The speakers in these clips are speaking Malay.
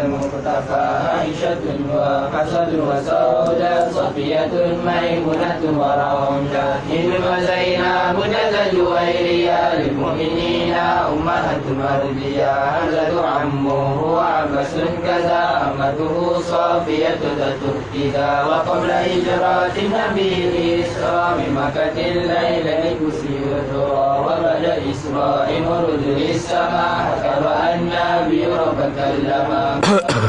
المقتفى عائشة وحفصة وسودة صفية ميمونة ورملة هند وزينب بنت جويرية للمؤمنين أمهات مرضية حمزة عمه وعباس كذا أمته صافية ذات اهتداء وقبل هجرة النبي الإسراء من مكة الليل لكسير وبعد إسراء ورد للسماء حكى أن النبي رب كلم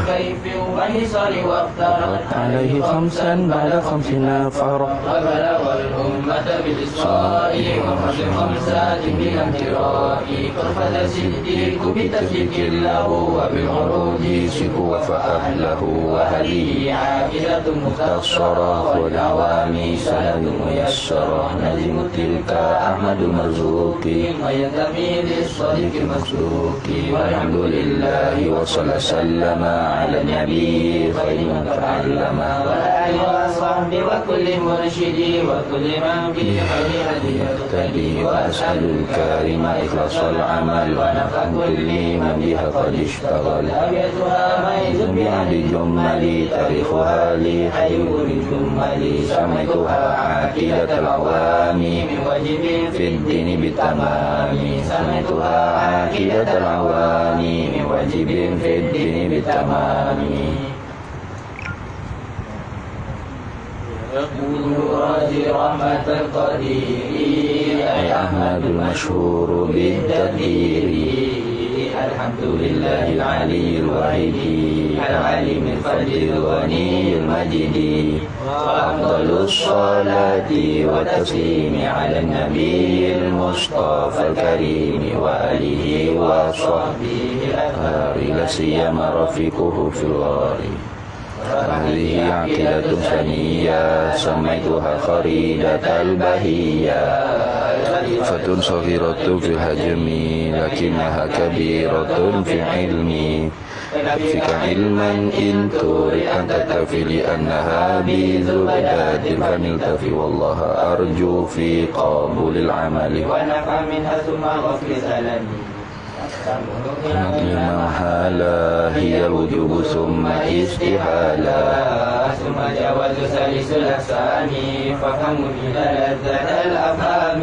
كيف ونصر وافترض عليه خمسا بعد 50 فرق وبلغ الأمة بالإسراء وخمس خمسات بلا امتراء قرفة الصديق بتصديق له وبالعروض سكوا فأهله وهذه عائلة مختصرة والعوام سند ميسرة نجم تلك أحمد المرزوق وينتمي للصديق المصدوق والحمد لله وصلى سلم على النبي خير من تعلم والآل وصحبه وكل مرشد وكل من بخير هدي يقتدي وأسأل الكريم إخلاص العمل ونفع كل من بها قد اشتغل أبيتها ميز بعد جمل تاريخها لي خير من جمل سميتها عقيدة العوام من واجب في الدين بالتمام سميتها عقيدة العوام من واجب في الدين بالتمام يقول راجي رحمة القدير أي أحمد المشهور بالتقدير الحمد لله العلي الوحيد العليم الفضل الغني المجيد وأفضل الصلاة والتسليم على النبي المصطفى الكريم وآله وصحبه الأطهار لا سيما رفيقه في الغار هذه عقيدة ثانية سميتها خريدة البهية فتن صغيرة في الحجم لكنها كبيرة في علمي فيك علما إن تريد أن تكتفي لأنها بزبدة فنلتفي والله أرجو في قبول العمل ونفع منها ثم غفل زلني المحالة هي الوجوب ثم استحالة ثم جواز ثالث الأقسام فهم إلى لذة الأفهام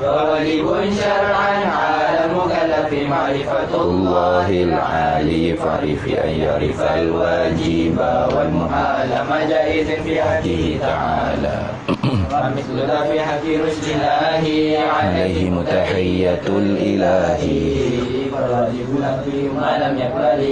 وواجب شرعا على المكلف معرفة الله العالي فاعرف أن يعرف الواجب والمحال ما جائز في حقه تعالى ومثل ذا في حق رشد الله عليه متحية الإله فالواجب نفي ما لم يقبل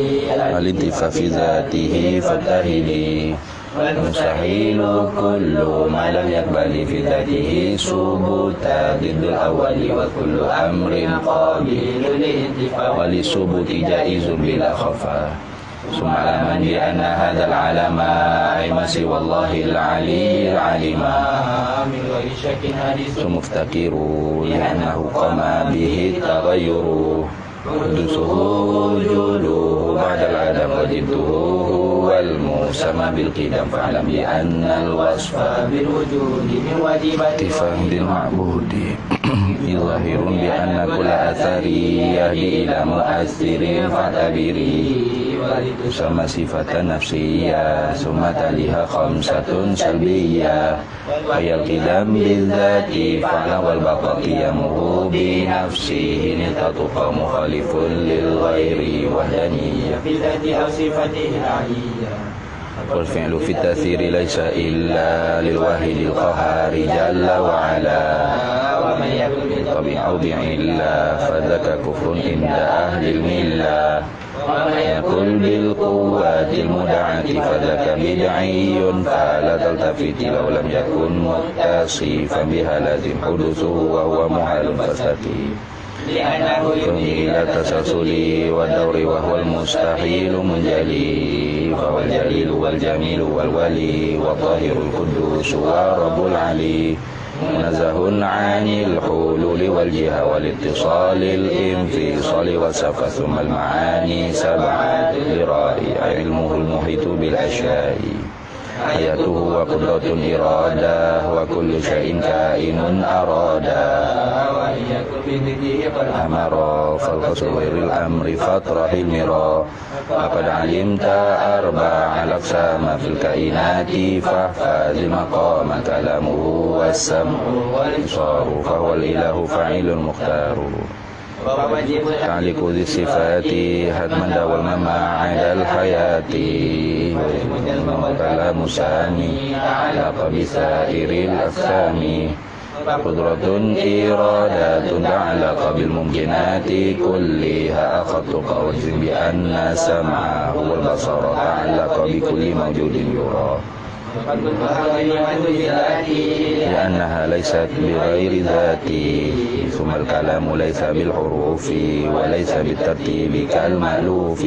الانتفاع في ذاته فابتهلي والمستحيل كل ما لم يقبل في ذاته ثبوتا ضد الأول وكل أمر قابل للانتفاع وللثبوت جائز بلا خفاء ثم علما بأن هذا العالم أي سوى الله العلي العليم من غير شك حديث مفتكر لأنه قام به التغير حدوثه وجوده بعد العدم وجده هو المسمى بالقدم فاعلم بأن الوصف بالوجود من واجبات فهم بالمعبود ظاهر بأن كل أثر يهدي إلى مؤثر فاعتبري ولتسمى صفة نفسية ثم تليها خمسة سلبية وهي القدم بالذات فعل والبقاء قيامه بنفسه نتطق مخالف للغير وحدانية في ذات أو صفته العلية والفعل في التأثير ليس إلا للواحد القهار جل وعلا ومن يكن بالطبع أو بعلة فذاك كفر عند أهل الملة ومن يكن بالقوات المدعاة فذاك بدعي فلا تلتفت لو لم يكن متصفا بها لازم حدوثه وهو محال فاستقيم لأنه يفضي إلى التسلسل والدور وهو المستحيل منجلي فهو الجليل والجميل والولي والطاهر القدوس والرب العلي منزه عن الحلول والجهة والاتصال الانفصال والسفة ثم المعاني سبعة لرائي علمه المحيط بالأشياء حياته وقدرة إرادة وكل شيء كائن أرادا وإن يكن بذكره قد أمر فالقصر غير الأمر فاطرح المرا لقد علمت أربع الأقسام في الكائنات فاحفظ المقام كلامه والسمع والإبصار فهو الإله فاعل مختار تعلق ذي الصفات حتما داول مع الحياة وكلام سامي تعلق بسائر الأقسام قدرة إرادة تعلق بالممكنات كلها أخذت قول بأن سمعه والبصر تعلق بكل موجود يرى لأنها ليست بغير ذاتي ثم الكلام ليس بالحروف وليس بالترتيب كالمألوف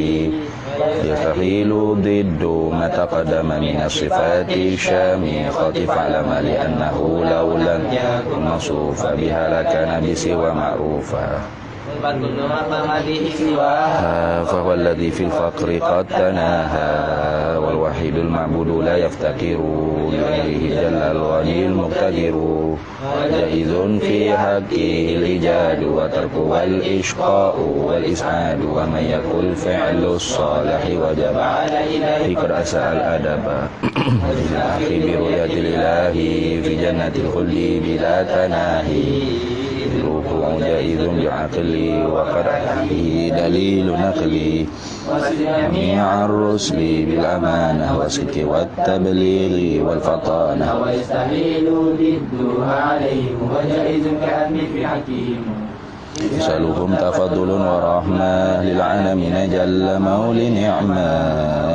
يستحيل ضد ما تقدم من الصفات الشامخة فاعلم لأنه لو لم يكن موصوفا بها لكان بسوى معروفا فهو الذي في الفقر قد تناهى والوحيد المعبود لا يفتقر إليه جل الغني المقتدر جائز في حقه الإيجاد وترك والإشقاء والإسعاد ومن يقل فعل الصالح وجب عليه قد أساء الأدب برؤية الإله في جنة الخلد بلا تناهي الوقوع جائز بعقلي وقد فيه دليل نقلي جميع الرسل بالأمانة والصدق والتبليغ والفطانة ويستحيل ضدها عليهم وجائز كأمن في حكيم يسألهم تفضل ورحمة للعالمين جل مولى نعمة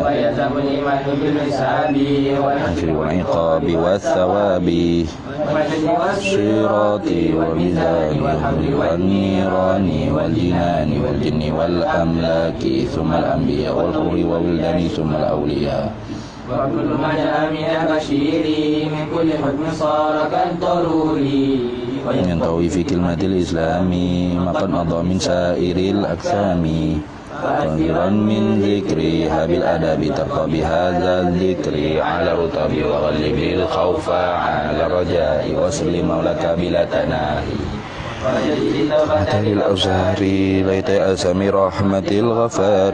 ويلزم الإيمان بالحساب والعقاب والثواب والصراط والميزان والحمل والنيران والجنان والجن والأملاك ثم الأنبياء والحور والولدان ثم الأولياء وكل ما جاء من البشير من كل حكم صار كالضروري ينطوي في كلمة الإسلام ما قد مضى من سائر الأقسام كثيرا من ذكرها بالأدب ترقى بهذا الذكر على رطب وغلب الخوف على الرجاء وسلم مولاك بلا تناهي فاتل الأزهار ليت أسم رحمة الغفار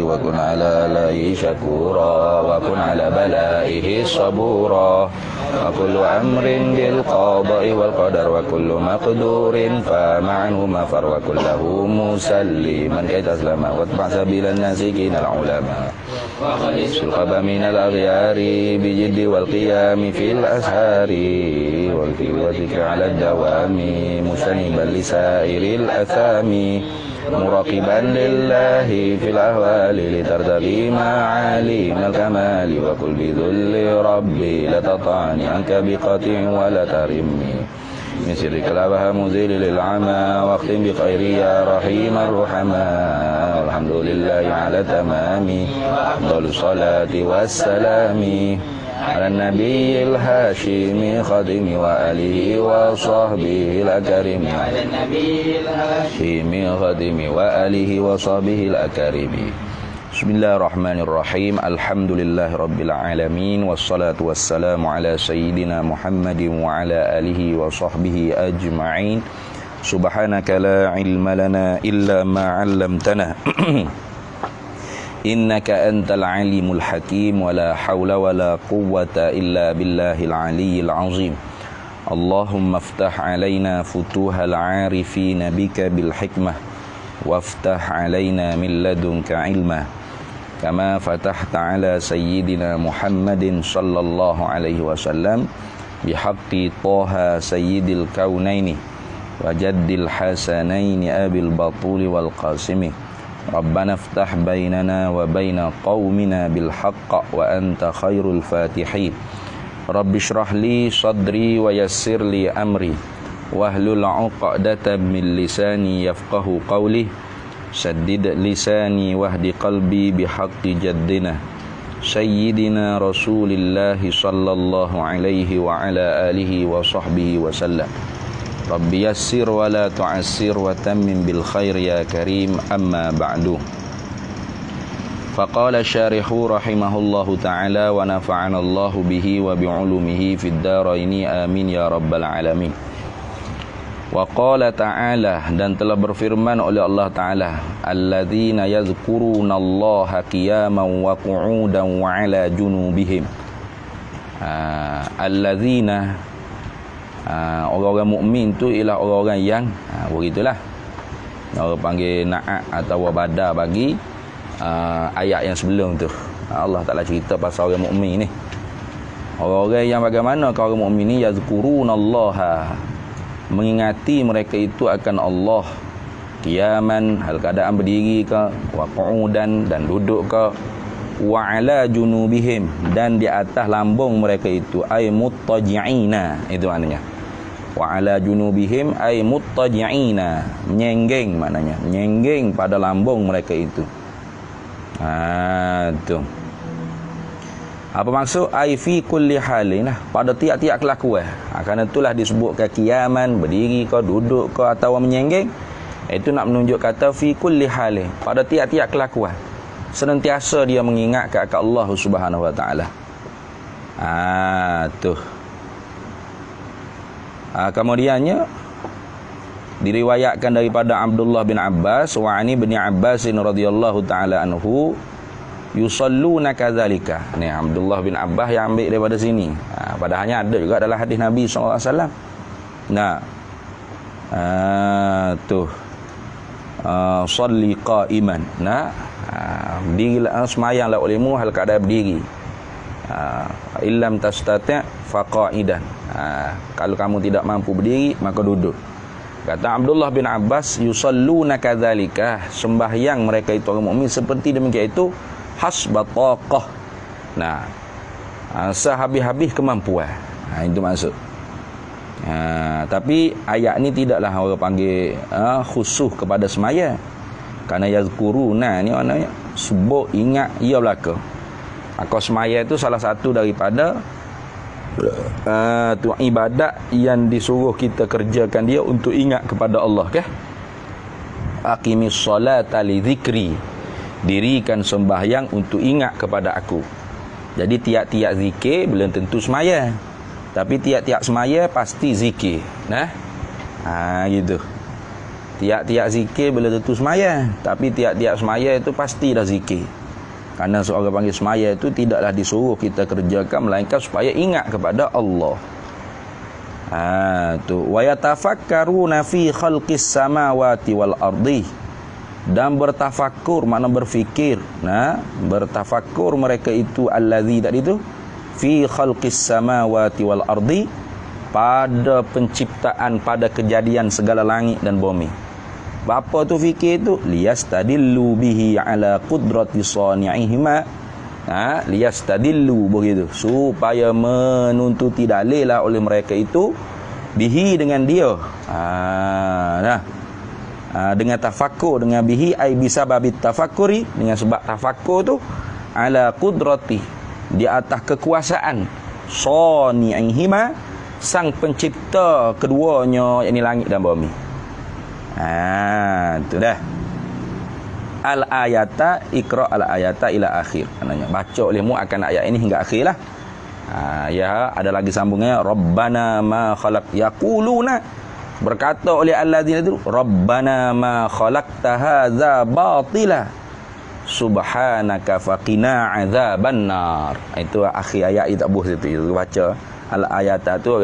وكن على لي شكورا وكن على بلائه صبورا وكل أمر بالقضاء والقدر وكل مقدور فمعنه مفر وكله مسلما كي تسلم واتبع سبيل الناسكين العلماء القب من الأغيار بجد والقيام في الأسهار والكلوتك على الدوام مجتنبا لسائر الأثام مراقبا لله في الأهوال لترتقي معالي من الكمال وكل بذل ربي لا تطعني عنك بقطع ولا ترمي من سرك الأبهى مزيل للعمى واختم بخير يا رحيم الرحماء والحمد لله على تمام أفضل الصلاة والسلام على النبي الهاشمي خادم وآله وصحبه الأكرم على النبي الهاشمي خادم وآله وصحبه الأكرم Bismillahirrahmanirrahim. Alhamdulillahi alamin wassalatu wassalamu ala sayyidina Muhammadin wa ala alihi wa sahbihi ajma'in. Subhanaka la ilma lana illa ma 'allamtana. Innaka antal alimul hakim wa la hawla wa la quwwata illa billahil aliyyil azim. Allahumma iftah alaina futuhal 'arifina bika bil hikmah waftah alaina min ladunka ilma kama fatahta ala sayyidina Muhammadin sallallahu alaihi wasallam bihaqqi Taha sayyidil kaunaini wa jaddil hasanaini abil batuli wal qasimi Rabbana iftah bainana wa baina qaumina bil haqq wa anta khairul fatihin Rabbi shrah li sadri wa yassir li amri wahlul 'uqdatam min lisani yafqahu qawli saddid lisani wahdi qalbi bihaqqi jaddina sayyidina rasulillahi sallallahu alaihi wa ala alihi wa sahbihi wa sallam. Rabbi yassir wa la tu'assir wa tammim bil khair ya karim, amma ba'du. Faqala syarihu rahimahullahu ta'ala wa nafa'ana Allahu bihi wa bi'ulumihi fid daraini amin ya rabbal alamin. Wa qala ta'ala, dan telah berfirman oleh Allah Ta'ala, alladzina yazkuruna Allaha qiyaman wa qu'udan wa ala junubihim. Alladzina, orang-orang mukmin tu ialah orang-orang yang begitulah orang panggil na'at atau wabada bagi ayat yang sebelum tu. Allah Ta'ala cerita pasal orang mukmin ni. Orang-orang yang bagaimana kalau orang mukmin ni yazkurunallaha, mengingati mereka itu akan Allah qiyaman, hal keadaan berdiri ke, wa qu'udan, dan duduk ke, wa ala junubihim, dan di atas lambung mereka itu, ay muttaji'ina, itu maknanya. Wa ala junubihim ay muttaji'ina, menyenggeng maknanya, menyenggeng pada lambung mereka itu. Tu. Apa maksud? Ai fi kulli halin lah, pada tiap-tiap kelakuan. Kerana itulah disebutkan kiaman, berdiri ke, duduk ke, atau menyenggeng. Itu nak menunjuk kata fi kulli halin, pada tiap-tiap kelakuan. Senantiasa dia mengingat ke Allah Subhanahu wa taala. Tu. Kemudiannya diriwayatkan daripada Abdullah bin Abbas wa ani bin Abbas radhiyallahu taala anhu yusalluna kadzalika. Ni Abdullah bin Abbas yang ambil daripada sini. Padahalnya ada juga dalam hadis Nabi sallallahu alaihi wasallam. Nah. Salli qa'iman. Nah. Berdirilah, semayanglah olehmu hal keadaan berdiri. Illam tastati' faqa'idan. Kalau kamu tidak mampu berdiri, maka duduk. Kata Abdullah bin Abbas, yusalluna kadzalika, sembahyang mereka itu orang mukmin seperti demikian itu, hasba taqah. Nah, sehabis-habis kemampuan. Itu maksud. Tapi ayat ni tidaklah orang panggil khusus kepada semaya. Kerana yazkuruna ni maknanya sebut, ingat, ia belaka. Akal semaya itu salah satu daripada tu ibadat yang disuruh kita kerjakan dia untuk ingat kepada Allah, ke? Aqimis solata li zikri, dirikan sembahyang untuk ingat kepada aku. Jadi tiap-tiap zikir belum tentu semaya, tapi tiap-tiap semaya pasti zikir. Nah, gitu. Tiap-tiap zikir belum tentu semaya, tapi tiap-tiap semaya itu pasti dah zikir. Kerana seorang panggil semaya itu tidaklah disuruh kita kerjakan melainkan supaya ingat kepada Allah. Tu wa yatafakkaruna fi khalqis samawati wal ardi, dan bertafakkur makna berfikir. Nah, bertafakkur mereka itu allazi tadi itu fi khalqis samawati wal ardi, pada penciptaan, pada kejadian segala langit dan bumi. Apa tu fikir tu? Liyastadillu bihi ala qudrati sani'ihima. Liyastadillu begitu, supaya menuntuti dalil lah oleh mereka itu bihi dengan dia. Dengan tafakkur, dengan bihi ai bisababit tafakkuri, dengan sebab tafakkur tu ala qudrati, di atas kekuasaan sani'ihima, sang pencipta keduanya, yakni langit dan bumi. Tu dah. Al-ayata, ikra al-ayata ila akhir. Maknanya baca olehmu akan ayat ini hingga akhir lah. Ya, ada lagi sambungnya. Rabbana ma khalaq, yaquluna, berkata oleh alladzina itu, Rabbana ma khalaqta hadza batila subhanaka faqina azaban nar. Itu akhir ayat itu abuh situ. Baca al-ayata tu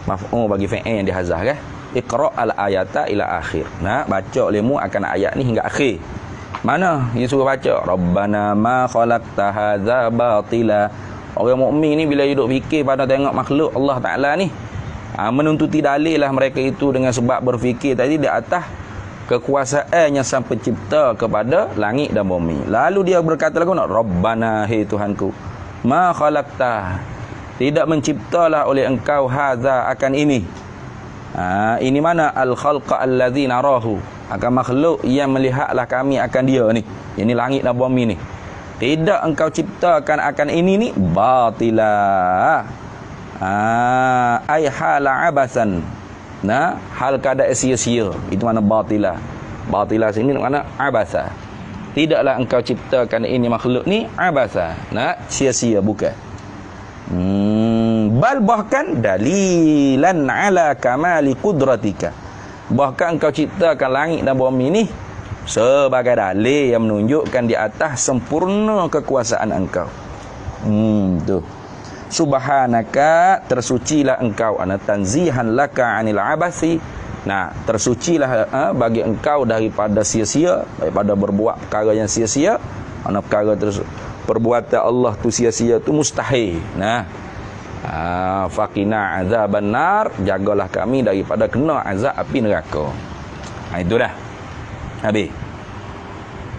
maf'ul bagi fi'il yang dihazah, kan? Iqra' al-ayata ila akhir. Nah, baca olehmu akan ayat ni hingga akhir. Mana yang suruh baca? Rabbana ma khalaqta hadza batila. Orang mukmin ni bila hidup fikir pada tengok makhluk Allah Taala ni, menuntuti dalil lah mereka itu dengan sebab berfikir tadi di atas kekuasaannya sang pencipta kepada langit dan bumi. Lalu dia berkata lagu nak, Rabbana, hai Tuhanku, ma khalaqta, tidak menciptalah oleh engkau hadza, akan ini. Ini mana al-khalqa allazi narahu, akan makhluk yang melihatlah kami akan dia ni, ini langit dan bumi ni. Tidak engkau ciptakan akan ini ni batila. Ai hala abasan. Nah, hal keadaan sia-sia. Itu mana batila. Batila sini mana abasa. Tidaklah engkau ciptakan ini makhluk ni abasa. Nak sia-sia bukan. Bal bahkan dalilan ala kamali qudratika. Bahkan engkau ciptakan langit dan bumi ni sebagai dalil yang menunjukkan di atas sempurna kekuasaan engkau. Tu. Subhanaka, tersucilah engkau, ana tanzihan laka anil abasi. Nah, tersucilah bagi engkau daripada sia-sia, daripada berbuat perkara yang sia-sia. Ana perkara perbuatan Allah tu sia-sia tu mustahil. Nah, faqina azaban nar, jagalah kami daripada kena azab api neraka. Itu dah. Habis.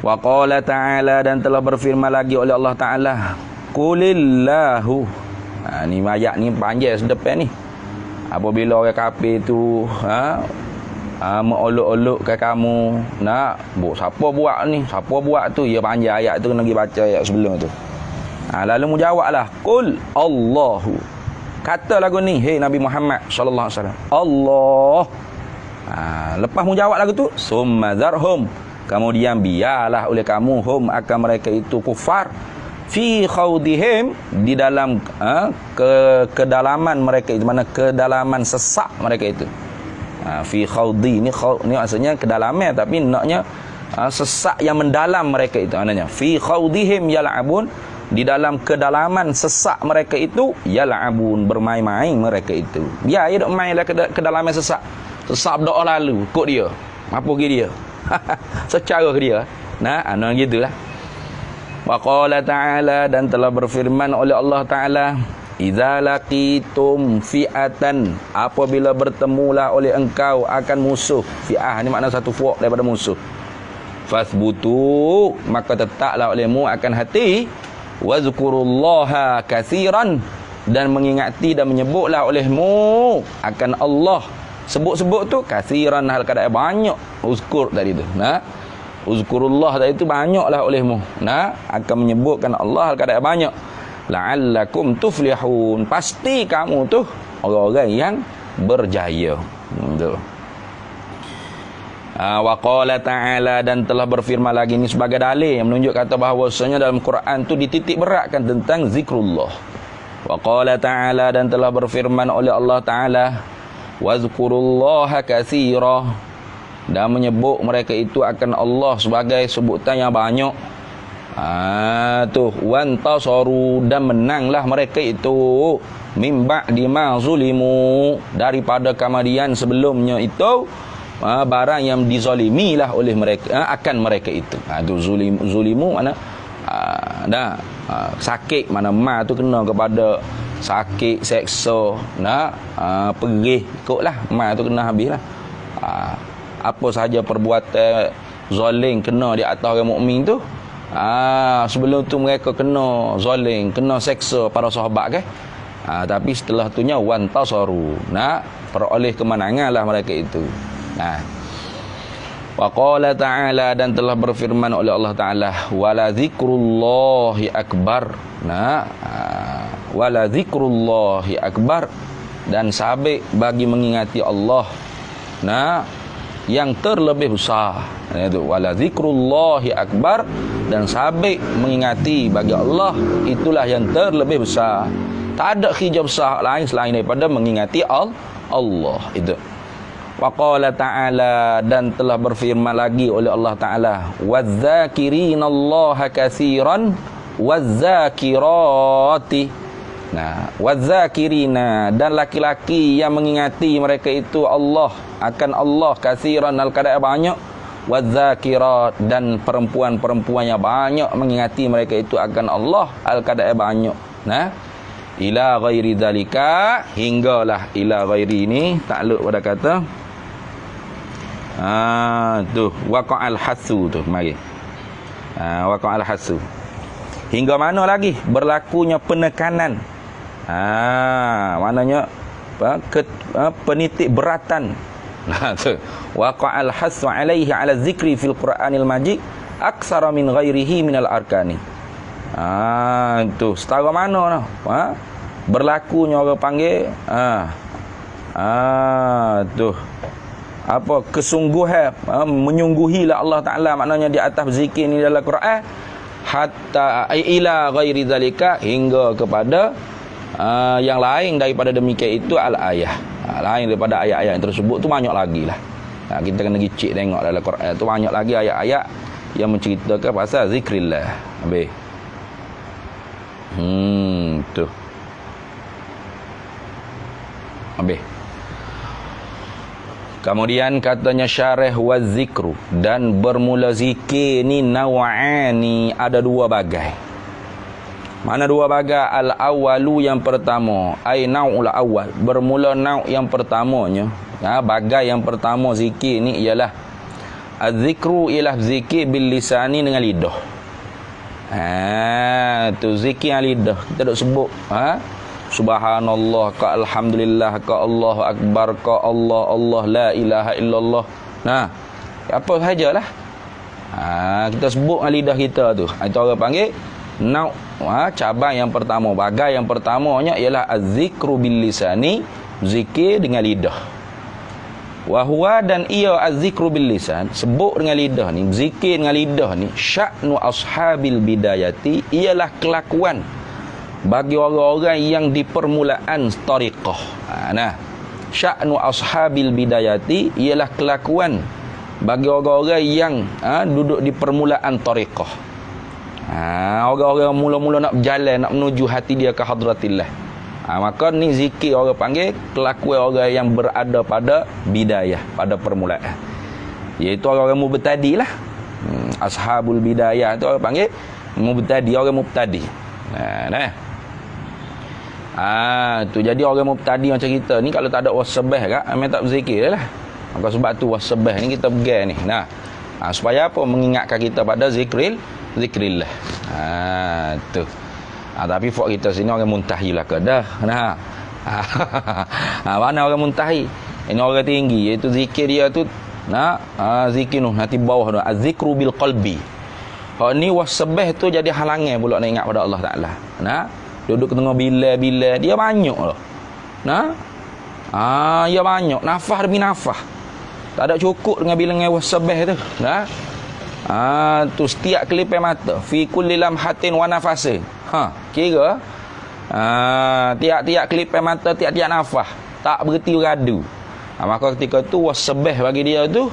Wa qala ta'ala, dan telah berfirman lagi oleh Allah Ta'ala, qulillahu. Ni ayat ni panjang sedepan ni. Apabila orang kafir tu mengolok-olokkan kamu, nak siapa buat ni, siapa buat tu, ya panjang ayat tu, kena pergi baca ayat sebelum tu. Lalu mu jawablah, qul Allahu. Kata lagu ni, hey Nabi Muhammad sallallahu alaihi wasallam, Allah. Lepas mu jawab lagu tu, summa zarhum, kemudian biarlah oleh kamu hum akan mereka itu kufar fi khawdihim, di dalam kedalaman mereka itu, mana kedalaman sesak mereka itu. Fi khawdi ni maksudnya kedalaman, tapi naknya sesak yang mendalam mereka itu, maknanya fi khawdihim yal'abun, di dalam kedalaman sesak mereka itu, yal'abun, bermain-main mereka itu. Dia duk main lah kedalaman sesak berdoa lalu kok dia apa ke dia secara ke dia. Nah, gitulah. Wa qala ta'ala, dan telah berfirman oleh Allah Ta'ala, idza laqitum fi'atan, apabila bertemulah oleh engkau akan musuh. Fi'ah ni makna satu fuak daripada musuh. Fasbutu, maka tetaplah olehmu akan hati, wazkurullaha katsiran, dan mengingati dan menyebutlah olehmu akan Allah. Sebut-sebut tu katsiran, hal kadang banyak. Uzkur tadi tu. Nah, uzkurullah tadi tu banyaklah olehmu. Nah, akan menyebutkan Allah hal kadang banyak. La'allakum tuflihun, pasti kamu tu orang-orang yang berjaya. Tu. Wa qala ta'ala, dan telah berfirman lagi ni sebagai dalil yang menunjuk kata bahawasanya dalam Quran tu dititik beratkan tentang zikrullah. Wa qala ta'ala, dan telah berfirman oleh Allah Ta'ala, wazkurullaha katsira, dan menyebut mereka itu akan Allah sebagai sebutan yang banyak. Wantasaru, dan menanglah mereka itu min ba'di ma zulimu, daripada kemudian sebelumnya itu barang yang dizalimilah oleh mereka akan mereka itu. Tu zulimu mana sakit, mana ma tu kena kepada sakit, seksa, perih, ikutlah ma tu kena habislah. Apa sahaja perbuatan zalim kena di atas orang mukmin tu, sebelum tu mereka kena zalim, kena seksa para sahabat kan. Tapi setelah tunya wantasaru, peroleh kemenanganlah mereka itu. Wa qala ta'ala, dan telah berfirman oleh Allah Ta'ala, wala zikrullahi akbar. Wala zikrullahi akbar, dan sabik bagi mengingati Allah yang terlebih besar. Itu wala zikrullahi akbar, dan sabik mengingati bagi Allah itulah yang terlebih besar. Tak ada hijab besar lain selain daripada mengingati Allah itu. Wa qala ta'ala, dan telah berfirman lagi oleh Allah Ta'ala, wadzakirinallaha katsiran wadzakirati. Wadzakirina, dan laki-laki yang mengingati mereka itu Allah akan Allah, katsiran al-kadai banyak, wadzakirat, dan perempuan-perempuan yang banyak mengingati mereka itu akan Allah al-kadai banyak. Ila ghairi zalika, hinggalah ila ghairi ini takluk pada kata tu waqa'al hasu tu, mari waqa'al hasu, hingga mana lagi berlakunya penekanan, maknanya penitik beratan. Tu waqa'al hasu alaihi ala zikri fil Qur'anil Majid aksara min ghairihi minal arkani. Tu setara mana berlakunya orang panggil tu apa kesungguhan, menyungguhilah Allah Taala, maknanya di atas zikir ni dalam Quran, hatta ila ghairi zalika, hingga kepada yang lain daripada demikian itu al-ayah. Lain daripada ayat-ayat yang tersebut tu banyak lagi lah. Kita kena gicik tengok dalam Quran tu banyak lagi ayat-ayat yang menceritakan pasal zikrillah. Habis. Tu. Habis. Kemudian katanya syarah wa zikru, dan bermula zikir ni naw'ani, ada dua bagai. Mana dua bagai? Al-awwalu, yang pertama, ai nau'ul awwal, bermula nau' yang pertamanya. Bagai yang pertama zikir ni ialah az-zikru, ialah zikir bil lisani, dengan lidah. Tu zikir yang lidah. Kita duk sebut subhanallah, ka alhamdulillah, ka Allahu akbar, ka Allah la ilaha illallah. Apa sajalah. Kita sebut dengan lidah kita tu. Itu orang panggil nau', cabang yang pertama, bagai yang pertamanya ialah az-zikru bil lisani, zikir dengan lidah. Wa huwa, dan ia az-zikru bil lisan, sebut dengan lidah ni, zikir dengan lidah ni, sya'nu ashabil bidayati, ialah kelakuan bagi orang-orang yang di permulaan tariqah. Sya'nu ashabil bidayati, ialah kelakuan bagi orang-orang yang duduk di permulaan tariqah. Orang-orang mula-mula nak berjalan, nak menuju hati dia ke hadratillah. Maka ni zikir orang panggil kelakuan orang yang berada pada bidayah, pada permulaan, iaitu orang-orang mubtadi lah. Ashabul bidayah tu orang panggil mubtadi, orang mubtadi. Tu jadi orang mubtadi macam kita ni, kalau tak ada wasbah kak, memang tak berzikir lah. Maka sebab tu wasbah ni kita pegang ni. Supaya apa? Mengingatkan kita pada zikrillah. Tu. Tapi fok kita sini orang muntahi lah ke dah. Mana orang muntahi? Ini orang tinggi, iaitu zikir dia tu zikir tu nanti bawah tu az-zikru bil qalbi. Hak ni wasbah tu jadi halangan pula nak ingat pada Allah Taala. Duduk tengah bila dia banyak lah. Dia banyak nafas demi nafas. Tak ada cukup dengan bilangan wasbah tu. Tu setiap kelipan mata, fi kulli lamhatin wa nafasin. Kira tiap-tiap kelipan mata, tiap-tiap nafas, tak berhenti beradu. Maka ketika tu wasbah bagi dia tu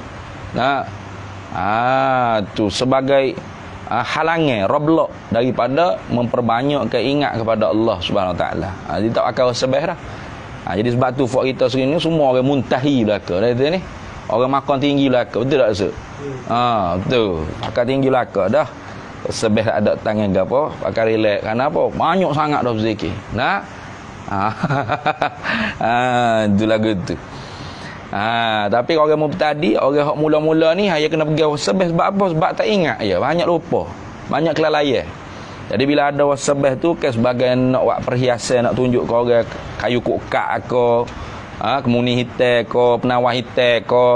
tu sebagai halangan, roblok daripada memperbanyakkan ingat kepada Allah Subhanahu Wa Taala. Dia tak akan wasbah dah. Jadi sebab tu fok kita sini semua orang muntahi belaka dah ni. Orang makan tinggi belaka, betul tak Ustaz? Betul. Makan tinggi belaka dah. Sebab ada tangan gapo, pakai relax. Kenapa? Banyak sangat dah berzikir. Itu lagu tu. Tapi orang mubtadi, orang hak mula-mula ni hanya kena pergi wasbah sebab apa? Sebab tak ingat ya, banyak lupa, banyak kelalaian. Jadi bila ada wasbah tu ke sebagai nak buat perhiasan, nak tunjuk ke orang kayu kukak ke, kemuni hitam ke, penawar hitam ke,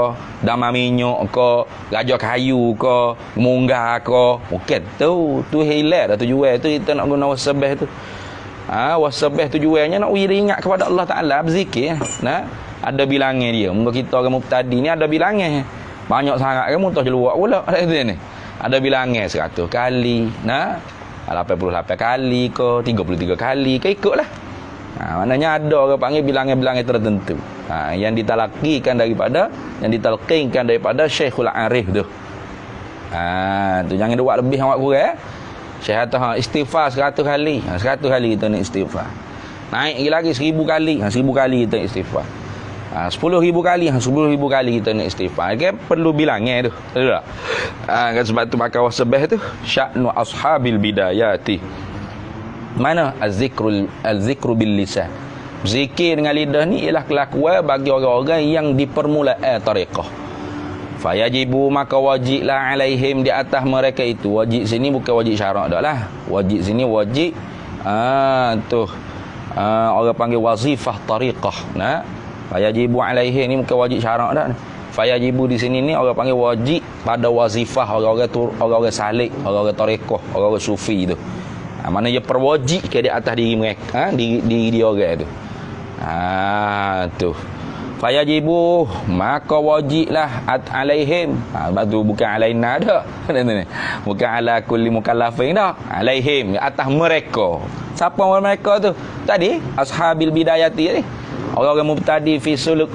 dama minyak ke, gajah kayu ke, munggah ke, mungkin tu hilang dah tujuan tu kita nak guna wasbah tu. Wasbah tujuannya nak ingat kepada Allah Taala, berzikir. Ada bilangnya dia. Mungkin kita orang mubtadi ni ada bilangnya. Banyak sangat kan muntah jeluak pula ni. Ada bilangnya 100 kali, 88 kali ke, 33 kali ke, ikutlah. Maknanya ada orang panggil bilangnya-bilangnya tertentu. Yang ditalaqqikan daripada, yang ditalqinkan daripada Syekhul Arif tu. Tu jangan buat lebih, awak kurang. Syekh kata istighfar 100 kali. 100 kali kita nak istighfar. Naik lagi 1000 kali. 1000 kali kita istighfar. 10,000 kali, 10,000 kali kita nak istighfar. Perlu bilangnya tu. Betul tak? Kan sebab tu pakai wasbah tu sya'nu ashabil bidayati. Mana az-zikru bil lisan. Zikir dengan lidah ni ialah kelakuan bagi orang-orang yang di permulaan tariqah. Fayajibu, maka wajiblah alaihim, di atas mereka itu. Wajib sini bukan wajib syarak dah lah. Wajib sini wajib orang panggil wazifah tariqah. Fayajibu alaihim ni bukan wajib syarak dah. Fayajibu di sini ni orang panggil wajib pada wazifah orang-orang salik, orang-orang tariqah, orang-orang sufi tu. Mana dia perwajib ke di atas diri mereka, diri dia orang tu. Tu. fayajibu, maka wajiblah alaihim. Sebab tu bukan alaina dah. Bukan ala kulli mukallafin dah. Alaihim, atas mereka. Siapa mereka tu? Tadi ashabil bidayati ni. Orang-orang mubtadi fi suluk.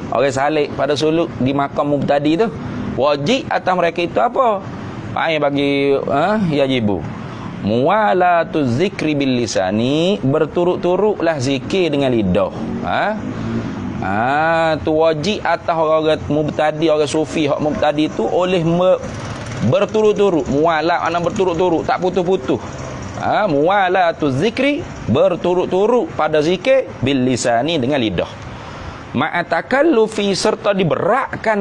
Orang salik pada suluk di makam mubtadi tu. Wajib atas mereka itu apa? Bagi yajibu. Muwalatu zikri bil lisani, berturut-turutlah zikir dengan lidah. Tu wajib atas orang mubtadi, orang sufi hak mubtadi tu oleh berturut-turut. Muwalat makna berturut-turut, tak putus-putus. Muwalatu zikri, berturut-turut pada zikir bil lisani dengan lidah. Ma'atakallufi, serta diberatkan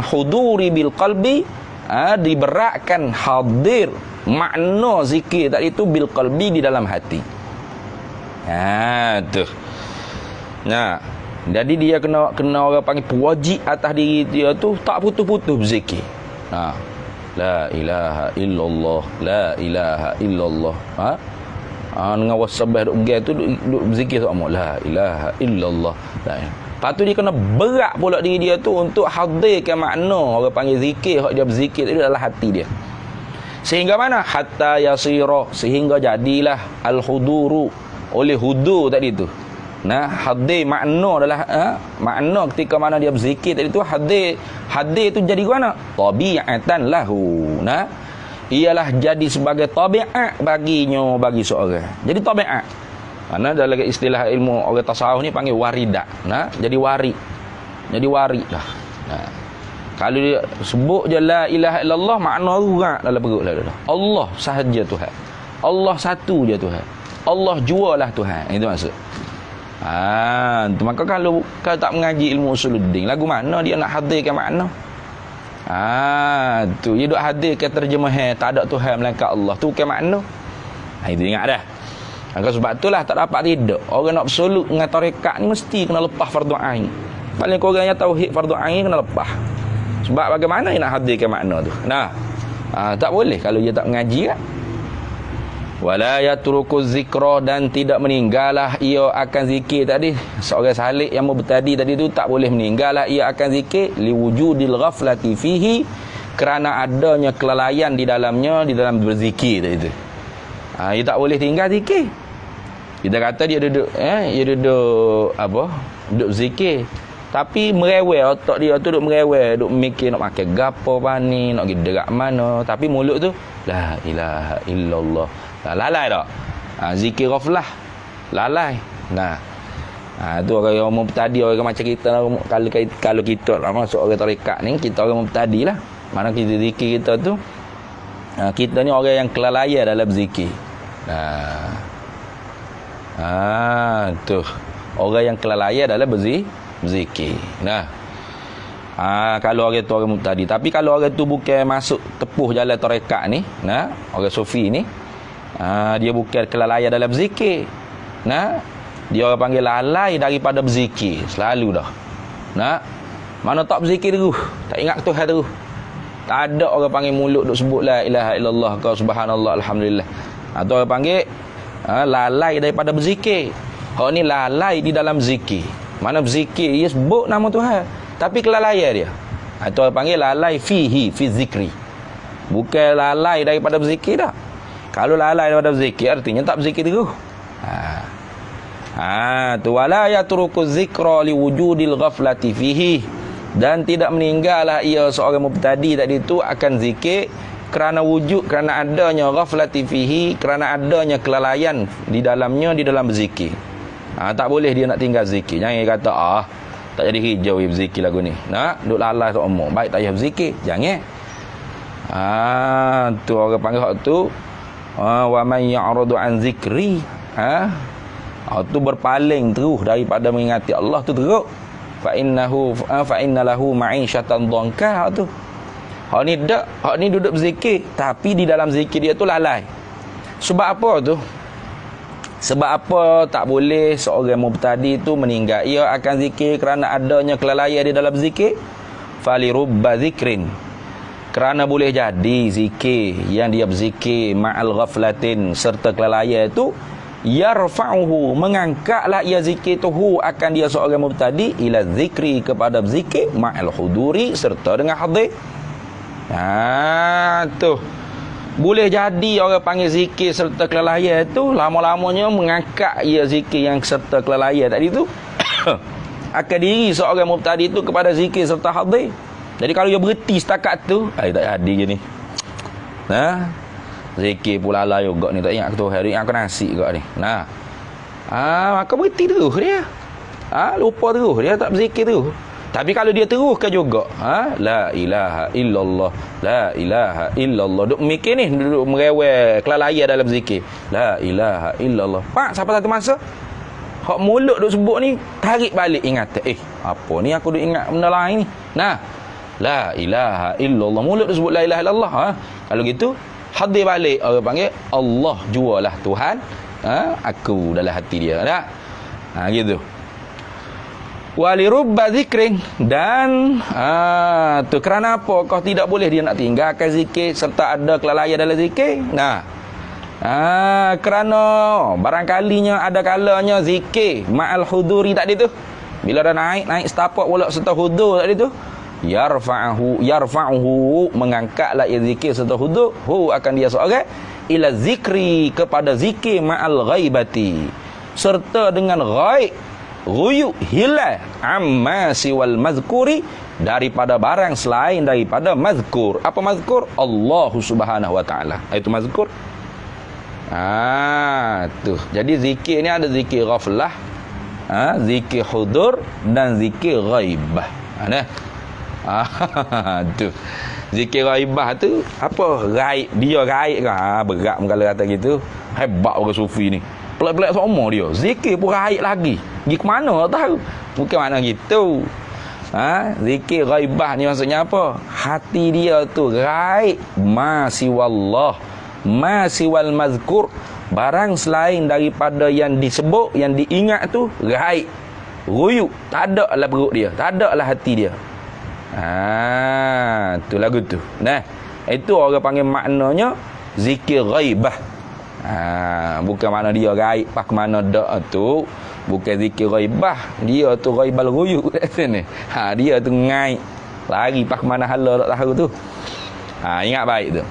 huduri bil qalbi, diberatkan hadir makna zikir tadi itu bil qalbi, di dalam hati. Tu. Nah, jadi dia kena orang panggil wajib atas diri dia tu tak putus-putus berzikir. La ilaha illallah, la ilaha illallah. Dengan wasabah duk gay tu duk berzikir sama la ilaha illallah. Lepas tu dia kena berat pula diri dia tu untuk hadirkan makna orang panggil zikir, hak dia berzikir itu dalam hati dia. Sehingga mana? Hatta yasira, sehingga jadilah al-huduru, oleh hudur tadi tu. Hadir makna adalah makna ketika mana dia berzikir tadi tu, hadir tu jadi mana? Tabi'atan lahu. Ialah jadi sebagai tabiat baginya, bagi seorang. Jadi tabiat. Karena dalam istilah ilmu orang tasawuf ni panggil waridah. Jadi warid. Jadi warid dah. Kalau dia sebut je la ilaha illallah, makna urat dalam perut dah. Allah sahaja Tuhan. Allah satu je Tuhan. Allah jualah Tuhan. Itu maksud. Maka kalau tak mengaji ilmu usuluddin, lagu mana dia nak hadirkan makna? Tu dia duk hadirkan terjemahan tak ada Tuhan melainkan Allah. Tu bukan makna. Itu ingat dah. Sebab itulah tak dapat tidak. Orang nak bersoluk dengan tarekat ni mesti kena lepas fardu ain. Paling kurangnya tauhid fardu ain kena lepas. Sebab bagaimana dia nak hadirkan makna tu? Tak boleh kalau dia tak mengaji kan. Wala yatruku zikra, dan tidak meninggallah ia akan zikir tadi. Seorang salik yang mubtadi tadi tu tak boleh meninggallah ia akan zikir liwujudil ghaflati fihi, kerana adanya kelalaian di dalamnya, di dalam berzikir tadi tu. Dia tak boleh tinggal zikir. Kita kata dia duduk duduk zikir, tapi merewel otak dia tu, duk merewel, duk mikir nak makan gapo pani, nak pergi dekat mana, tapi mulut tu la ilaha illallah. Lalai tak? Zikir ghaflah. Lalai. Tu orang mubtadi, orang macam kita kalau kita masuk orang tarekat ni, kita orang mubtadi lah. Mana kita zikir kita tu, kita ni orang yang kelalaian dalam zikir. Tu orang yang kelalaian dalam berzikir. Kalau orang tu orang mubtadi. Tapi kalau orang tu bukan masuk tepuh jalan tarekat ni, orang sufi ni, dia bukan kelalaian dalam zikir. Dia orang panggil lalai daripada berzikir selalu dah. Mana tak berzikir terus, tak ingat Tuhan terus. Tak ada orang panggil mulut duk sebut la ilaha illallah ke subhanallah alhamdulillah. Atau orang panggil lalai daripada berzikir. Hak ni lalai di dalam zikir. Mana berzikir dia sebut nama Tuhan, tapi kelalaian dia. Itu orang panggil lalai fi zikri. Bukan lalai daripada berzikir dah. Kalau lalai daripada berzikir artinya tak berzikir terus. Tu wala yatruku zikra liwujudil ghaflati fihi, dan tidak meninggallah ia seorang mubtadi tadi tu akan zikir kerana wujud, kerana adanya ghaflati fihi, kerana adanya kelalaian di dalamnya, di dalam berzikir. Tak boleh dia nak tinggal zikir. Jangan dia kata tak jadi hijau berzikir lagu ni. Duk lalai tak omong, baik tak payah berzikir. Jangan. Tu orang panggil hak tu wa may ya'radu an zikri, tu berpaling terus daripada mengingati Allah tu teruk. Fa innalahu ma'isyatan dhanka. Tu hak ni duduk berzikir, tapi di dalam zikir dia tu lalai. Sebab apa tu? Sebab apa tak boleh seorang mubtadi tu meninggal ia akan zikir kerana adanya kelalaian di dalam zikir? Fali rubba zikrin, kerana boleh jadi zikir yang dia berzikir ma'al ghaflatin, serta kelalaian itu yarfa'uhu, mengangkatlah ia zikir tu akan dia seorang mubtadi ila zikri, kepada zikir ma'al huduri, serta dengan hadir. Tu boleh jadi orang panggil zikir serta kelalaian tu lama-lamanya mengangkat ia zikir yang serta kelalaian tadi tu akan diri seorang mubtadi tu kepada zikir serta hadir. Jadi kalau dia berhenti setakat tu, tak jadi je ni. Zikir pula lalai juga ni, tak ingat tu hari yang aku nasi juga ni. Maka berhenti terus dia. Lupa terus dia, tak berzikir terus. Tapi kalau dia teruskan juga, la ilaha illallah, la ilaha illallah, duk mikir ni, duduk merewel kelalaian dalam zikir, la ilaha illallah. Pak, sampai satu masa hak mulut duk sebut ni tarik balik ingatan, apa ni aku duk ingat benda lain ni. La ilaha illallah, mulut duk sebut la ilaha illallah. Kalau gitu hadir balik, orang panggil Allah jualah Tuhan, aku dalam hati dia. Gitu. Walirubba zikrin, dan tu kerana apa kau tidak boleh dia nak tinggalkan zikir serta ada kelalaian dalam zikir. Kerana barangkalinya ada kalanya zikir ma'al huduri tadi tu, bila dah naik setapak pula serta hudur tadi tu, yarfa'uhu, mengangkatlah ia zikir serta hudur akan dia seorang ila zikri, kepada zikir ma'al ghaibati, serta dengan ghaib, ghuyuk, hilang, amma siwal mazkuri, daripada barang selain daripada mazkur. Apa mazkur? Allah Subhanahu wa taala. Itu mazkur. Tu. Jadi zikir ni ada zikir ghaflah, zikir hudur dan zikir ghaibah. Tu. Zikir ghaibah tu apa? Ghaib, dia ghaib ke? Berat kalau kata gitu. Hebat orang sufi ni. Pelik-pelik semua dia. Zikir pun ghaib lagi. Pergi ke mana tak tahu. Bukan makna gitu. Zikir ghaibah ni maksudnya apa? Hati dia tu ghaib. Ma siwallah, ma siwal mazkur, barang selain daripada yang disebut, yang diingat tu ghaib. Ruyuk, tak ada lah perut dia, tak ada lah hati dia. Tu lagu tu. Itu orang panggil maknanya zikir ghaibah. Bukan makna dia gaib pak mana dak tu, bukan zikir ghaibah, dia tu ghaibal ghuyub kat sini. Dia tu ngai lari pak mana hala tak tahu tu. Ingat baik tu.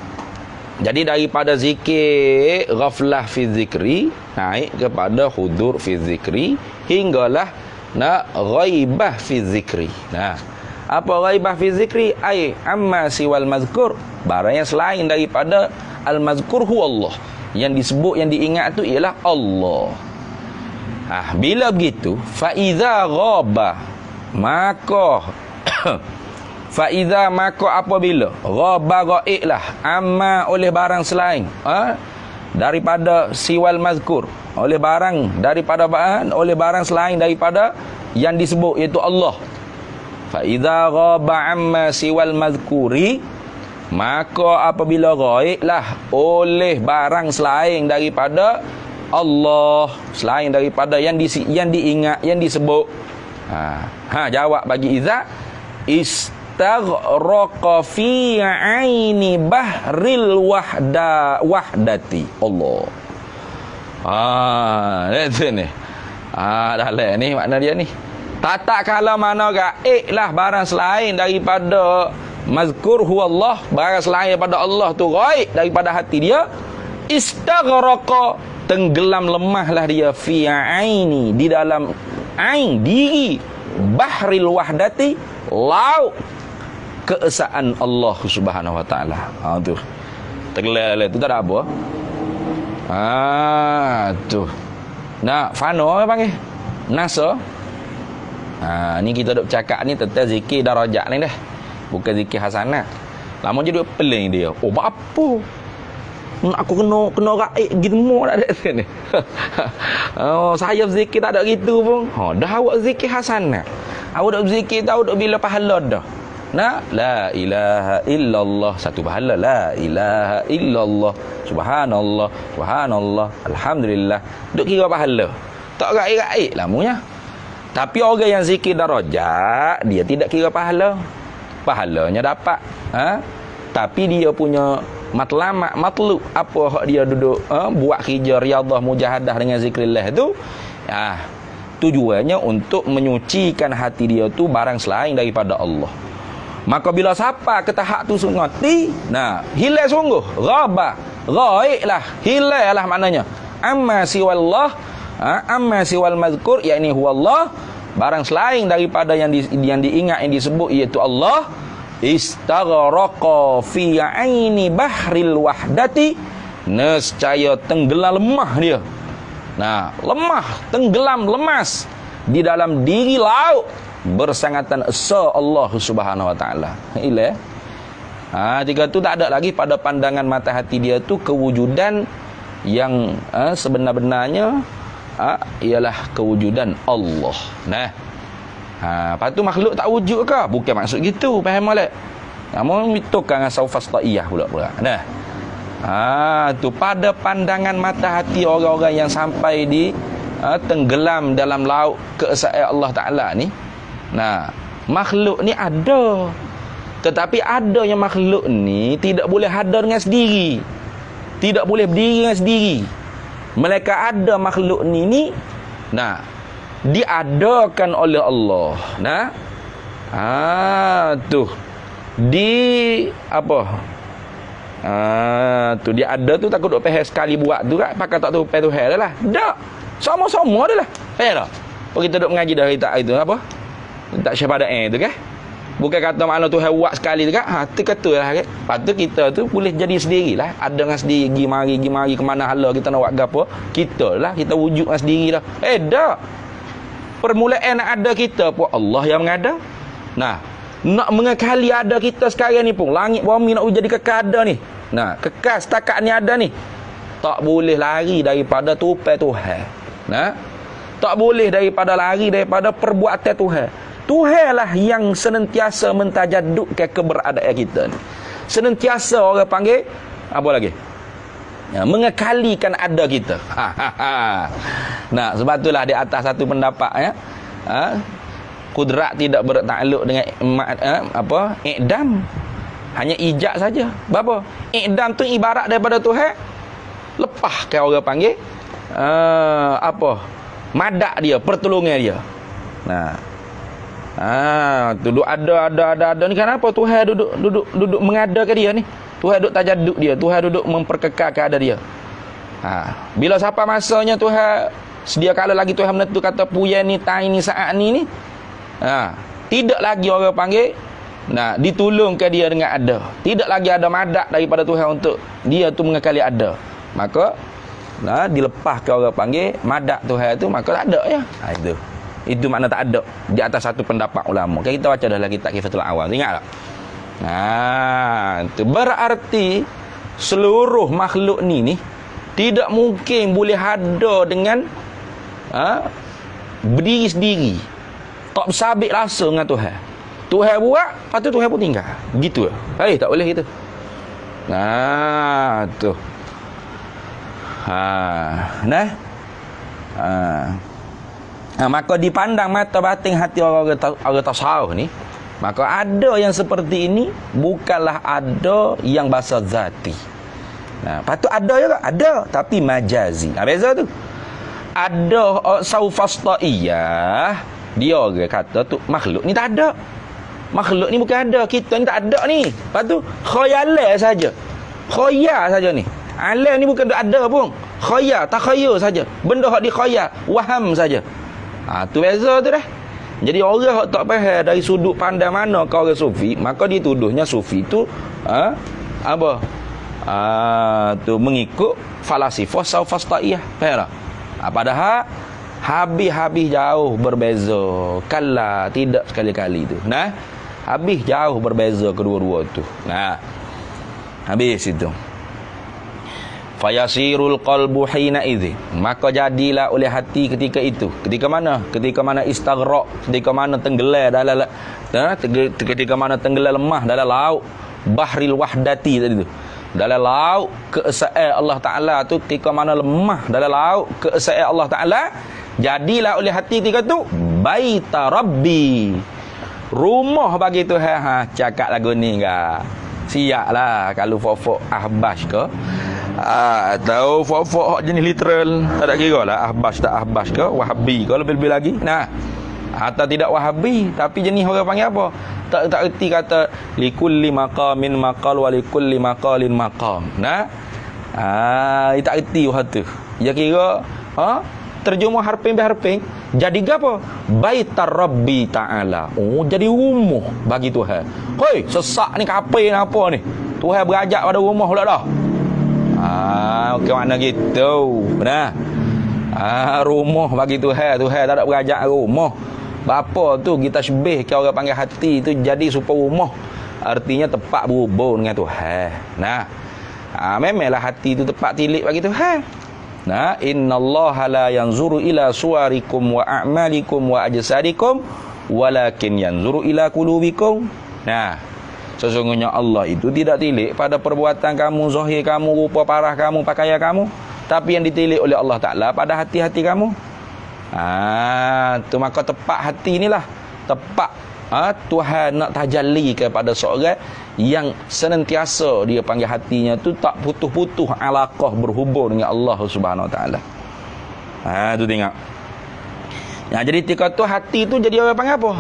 Jadi daripada zikir ghaflah fi zikri naik kepada hudur fi zikri, hinggalah ghaibah fi zikri. Apa ghaibah fi zikri? Amma siwal mazkur, barang yang selain daripada al mazkur huwa Allah, yang disebut, yang diingat tu ialah Allah. Bila begitu, faiza ghaba, maka faiza, maka apabila ghaba, ghaiblah, amma, oleh barang selain daripada siwal mazkur, oleh barang daripada oleh barang selain daripada yang disebut, iaitu Allah. Faiza ghaba amma siwal mazkuri, maka apabila ghaiblah oleh barang selain daripada Allah, selain daripada yang diingat, yang disebut. Jawab bagi iza, istaghraqa fi aini bahril wahdati Allah. Itu ni. Dah lah ni makna dia ni. Tak kala mana gaiblah barang selain daripada mazkur huwa Allah, barang selain daripada Allah tu ghaib daripada hati dia, istaghraqa, tenggelam lemahlah dia, fi aini, di dalam ain, diri, bahril wahdati, laut keesaan Allah Subhanahu wa taala. Tu tenggelam tu tak ada apa. Tu fano apa panggil nasa. Ni kita duk cakap ni tentang zikir darajat ni dah, bukan zikir hasanah. Lama je duk peling dia. Apa? Aku kena raib gitu mu tak ada sini. Saya zikir tak ada gitu pun. Dah awak zikir hasanah. Awak duk zikir tahu duk bila pahala dah. La ilaha illallah, satu pahala. La ilaha illallah, subhanallah, subhanallah, alhamdulillah, duk kira pahala. Tak raib-raib lamanya. Tapi orang yang zikir darajat, dia tidak kira pahala. Pahalanya dapat. Tapi dia punya matlamat matlub apa hak dia duduk buat kerja riyadhah mujahadah dengan zikrillah tu, tujuannya untuk menyucikan hati dia tu barang selain daripada Allah. Maka bila siapa ke tahap tu ngati, hilang sungguh, ghaiblah, hilanglah maknanya. Amma siwallah, amma siwal mazkur, yakni huwallah, barang selain daripada yang diingat, yang disebut iaitu Allah, istaghraqa fi aini bahril wahdati, nescaya tenggelam lemah dia. Lemah, tenggelam, lemas di dalam diri laut bersangatan esa Allah Subhanahu wa taala. Ketika tu tak ada lagi pada pandangan mata hati dia tu kewujudan yang sebenar-benarnya ialah kewujudan Allah. Lepas tu makhluk tak wujud ke? Bukan maksud gitu, faham tak? Namun tukang saufasta'iyah pula. Tu pada pandangan mata hati orang-orang yang sampai di tenggelam dalam laut keesaan Allah Taala ni. Makhluk ni ada. Tetapi ada yang makhluk ni tidak boleh ada dengan sendiri. Tidak boleh berdiri dengan sendiri. Mereka ada makhluk ni diadakan oleh Allah. Dia ada tu takut duk pahal sekali buat tu kan, pakai tak tahu pahal tu hal lah. Tak. Sama-sama dah lah. Faham tak? Kita duk mengaji dah kita itu apa? Tak syahadah tu kan? Bukan kata makna tu buat sekali tu kan. Tu katalah kan. Lepas tu kita tu boleh jadi sendirilah. Ada dengan sendiri, pergi mari ke mana hala kita nak buat gapo, kita lah, kita wujud dengan sendiri dah. Tak. Permulaan nak ada kita pun Allah yang mengada. Nak mengekali ada kita sekarang ni pun, langit bumi nak jadi kekal ada ni. Kekal setakat ni ada ni. Tak boleh lari daripada tupai Tuhan. Tak boleh daripada lari daripada perbuatan Tuhan. Tuhan lah yang senantiasa mentajadukkan keberadaan kita ni. Senantiasa orang panggil apa lagi? Mengekalikan ada kita. Sebab itulah di atas satu pendapat kudrat tidak bertakluk dengan i'dam, hanya ijab saja. Berapa? I'dam tu ibarat daripada Tuhan, lepaskan orang panggil madak dia, pertolongan dia. Duduk ada ni kenapa Tuhan duduk mengadakan dia ni? Tuhan duduk tajaduk dia, Tuhan duduk memperkekalkan ada dia. Bila siapa masanya Tuhan sedia kala lagi Tuhan menentu kata puyan ni time ni saat ni tidak lagi orang panggil ditolongkan dia dengan ada. Tidak lagi ada madak daripada Tuhan untuk dia tu mengekali ada. Maka dilepaskan orang panggil madak Tuhan tu, maka tak ada ya. Itu makna tak ada di atas satu pendapat ulama. Kita baca dah lagi kitab Kifatul Awam. Ingat tak? Itu berarti seluruh makhluk ni tidak mungkin boleh ada dengan berdiri sendiri. Tak bersabit rasa dengan Tuhan. Tuhan buat, lepas tu Tuhan pun tinggal. Gitu lah. Tak boleh gitu. Tu. Maka dipandang mata batin hati orang tasawuf ni, maka ada yang seperti ini bukanlah ada yang bahasa zati. Patut ada juga, ada tapi majazi. Beza tu. Ada saufasta'iyah, dia orang kata tu makhluk ni tak ada. Makhluk ni bukan ada, kita ni tak ada ni. Lepas tu khayalan saja. Khayal saja ni. Alam ni bukan ada pun. Khayal, takhayul saja. Benda hak dikhayal, waham saja. Tu beza tu dah. Jadi orang hak tak faham dari sudut pandang mana kau orang sufi, maka dituduhnya sufi tu tu mengikut falasifah saufasta'iyah. Faham tak? Padahal habis jauh berbeza. Kala tidak sekali-kali tu. Habis jauh berbeza kedua-dua tu. Habis itu. Fayasirul qalbu hina idzi, maka jadilah oleh hati ketika itu. Ketika mana? Ketika mana istaghraq, ketika mana tenggelam dalam ketika mana tenggelam lemah dalam laut bahril wahdati tadi tu. Dalam laut keesaan Allah Taala tu, ketika mana lemah dalam laut keesaan Allah Taala, jadilah oleh hati ketika tu baita rabbi, rumah bagi Tuhan. Cakap lagu ni enggak? siap lah kalau fok-fok ahbas ke. Tahu fok-fok jenis literal, tak ada kira lah ahbas tak ahbas ke, wahabi ke lebih-lebih lagi. Nah, atau tidak wahabi tapi jenis orang panggil apa? Tak erti kata likulli maqamin maqal wa likulli maqalin maqam. Nah, dia tak erti waktu tu. Dia kira terjemah harping jadi gapo? Baitar Rabbi Ta'ala. Oh, jadi rumah bagi Tuhan. Hoi, sesak ni kape apa ni? Tuhan berajak pada rumah pula dah. Okey mana gitu. Nah. Rumah bagi Tuhan tak ada berajak rumah. Bapa tu kita syebih ke orang panggil hati tu jadi super rumah. Artinya tempat berhubung dengan Tuhan. Nah. Memanglah hati tu tempat tilik bagi Tuhan. Nah, innallaha la yanzuru ila suwarikum wa a'malikum wa ajsadikum walakin yanzuru ila qulubikum. Nah, sesungguhnya Allah itu tidak tilik pada perbuatan kamu, zahir kamu, rupa parah kamu, pakaian kamu, tapi yang ditilik oleh Allah Taala pada hati-hati kamu. Tu maka tepat hati inilah tepat Tuhan nak tajalli kepada seorang yang senantiasa dia panggil hatinya tu tak putus-putus alaqah berhubung dengan Allah Subhanahu Wa Taala. Tu tengok. Jadi ketika tu hati tu jadi orang panggil apa?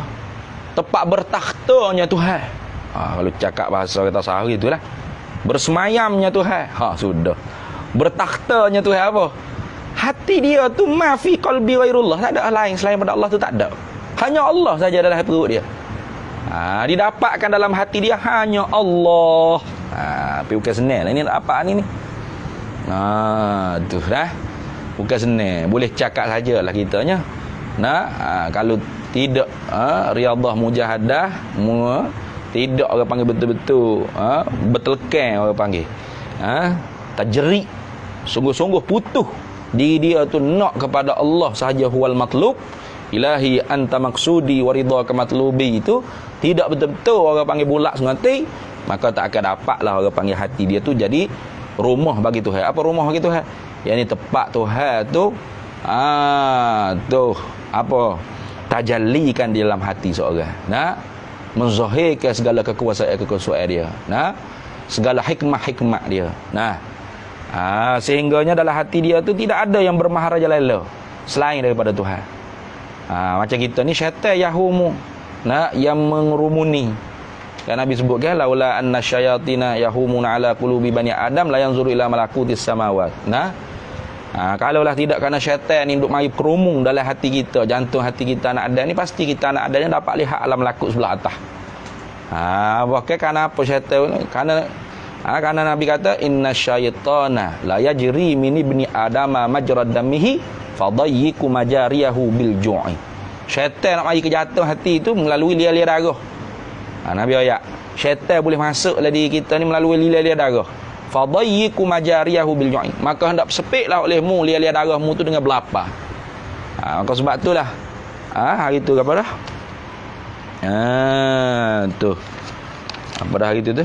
Tempat bertakhtanya Tuhan. Kalau cakap bahasa kita sehari itulah. Bersemayamnya Tuhan. Sudah. Bertakhtanya Tuhan apa? Hati dia tu ma fi qalbi ghairullah, tak ada lain selain pada Allah tu tak ada. Hanya Allah saja dalam perut dia. Didapatkan dalam hati dia hanya Allah. Tapi bukan senang lah ini apa ni. Tu dah. Bukan senang. Boleh cakap sajalah kitanya. Kalau tidak riyadhah mujahadah, tidak orang panggil betul-betul betulkan orang panggil. Tajri. Sungguh-sungguh putus diri dia tu nak kepada Allah sahaja huwal matlub. Ilahi anta maksudi wa ridhaka matlubi itu tidak betul-betul orang panggil bulat sengatik, maka tak akan dapatlah orang panggil hati dia tu jadi rumah bagi Tuhan. Apa rumah bagi Tuhan? Yang ni tempat Tuhan tu tu apa? Tajallikan di dalam hati seorang. Menzahirkan segala kekuasaan dia. Segala hikmah-hikmah dia. Sehingganya dalam hati dia tu tidak ada yang bermaharaja lain selain daripada Tuhan. Macam kita ni syaitan yahumu yang mengerumuni. Kan Nabi sebut kan laula anna syayatina yahumuna ala qulubi bani adam la yanzuru ila malakutis samawat. Kalaulah tidak kerana syaitan ni duk mari kerumung dalam hati kita, jantung hati kita anak adam ni, pasti kita anak adamnya dapat lihat alam malakut sebelah atas. Bahkan kerana apa syaitan? Kerana Nabi kata inna syaitana la yajri min ibni adama majrad damihi fadayyiku majariyahu bil ju'i. Syaitan nak mari ke jantung hati itu melalui lia-lia darah. Nabi ayat syaitan boleh masuk dalam diri kita ni melalui lia-lia darah. Fadayyiku majariyahu bil ju'i. Maka hendak sepiklah olehmu lia-lia darahmu tu dengan belapar. Maka sebab itulah hari tu apa dah? Tu. Apa dah hari tu tu?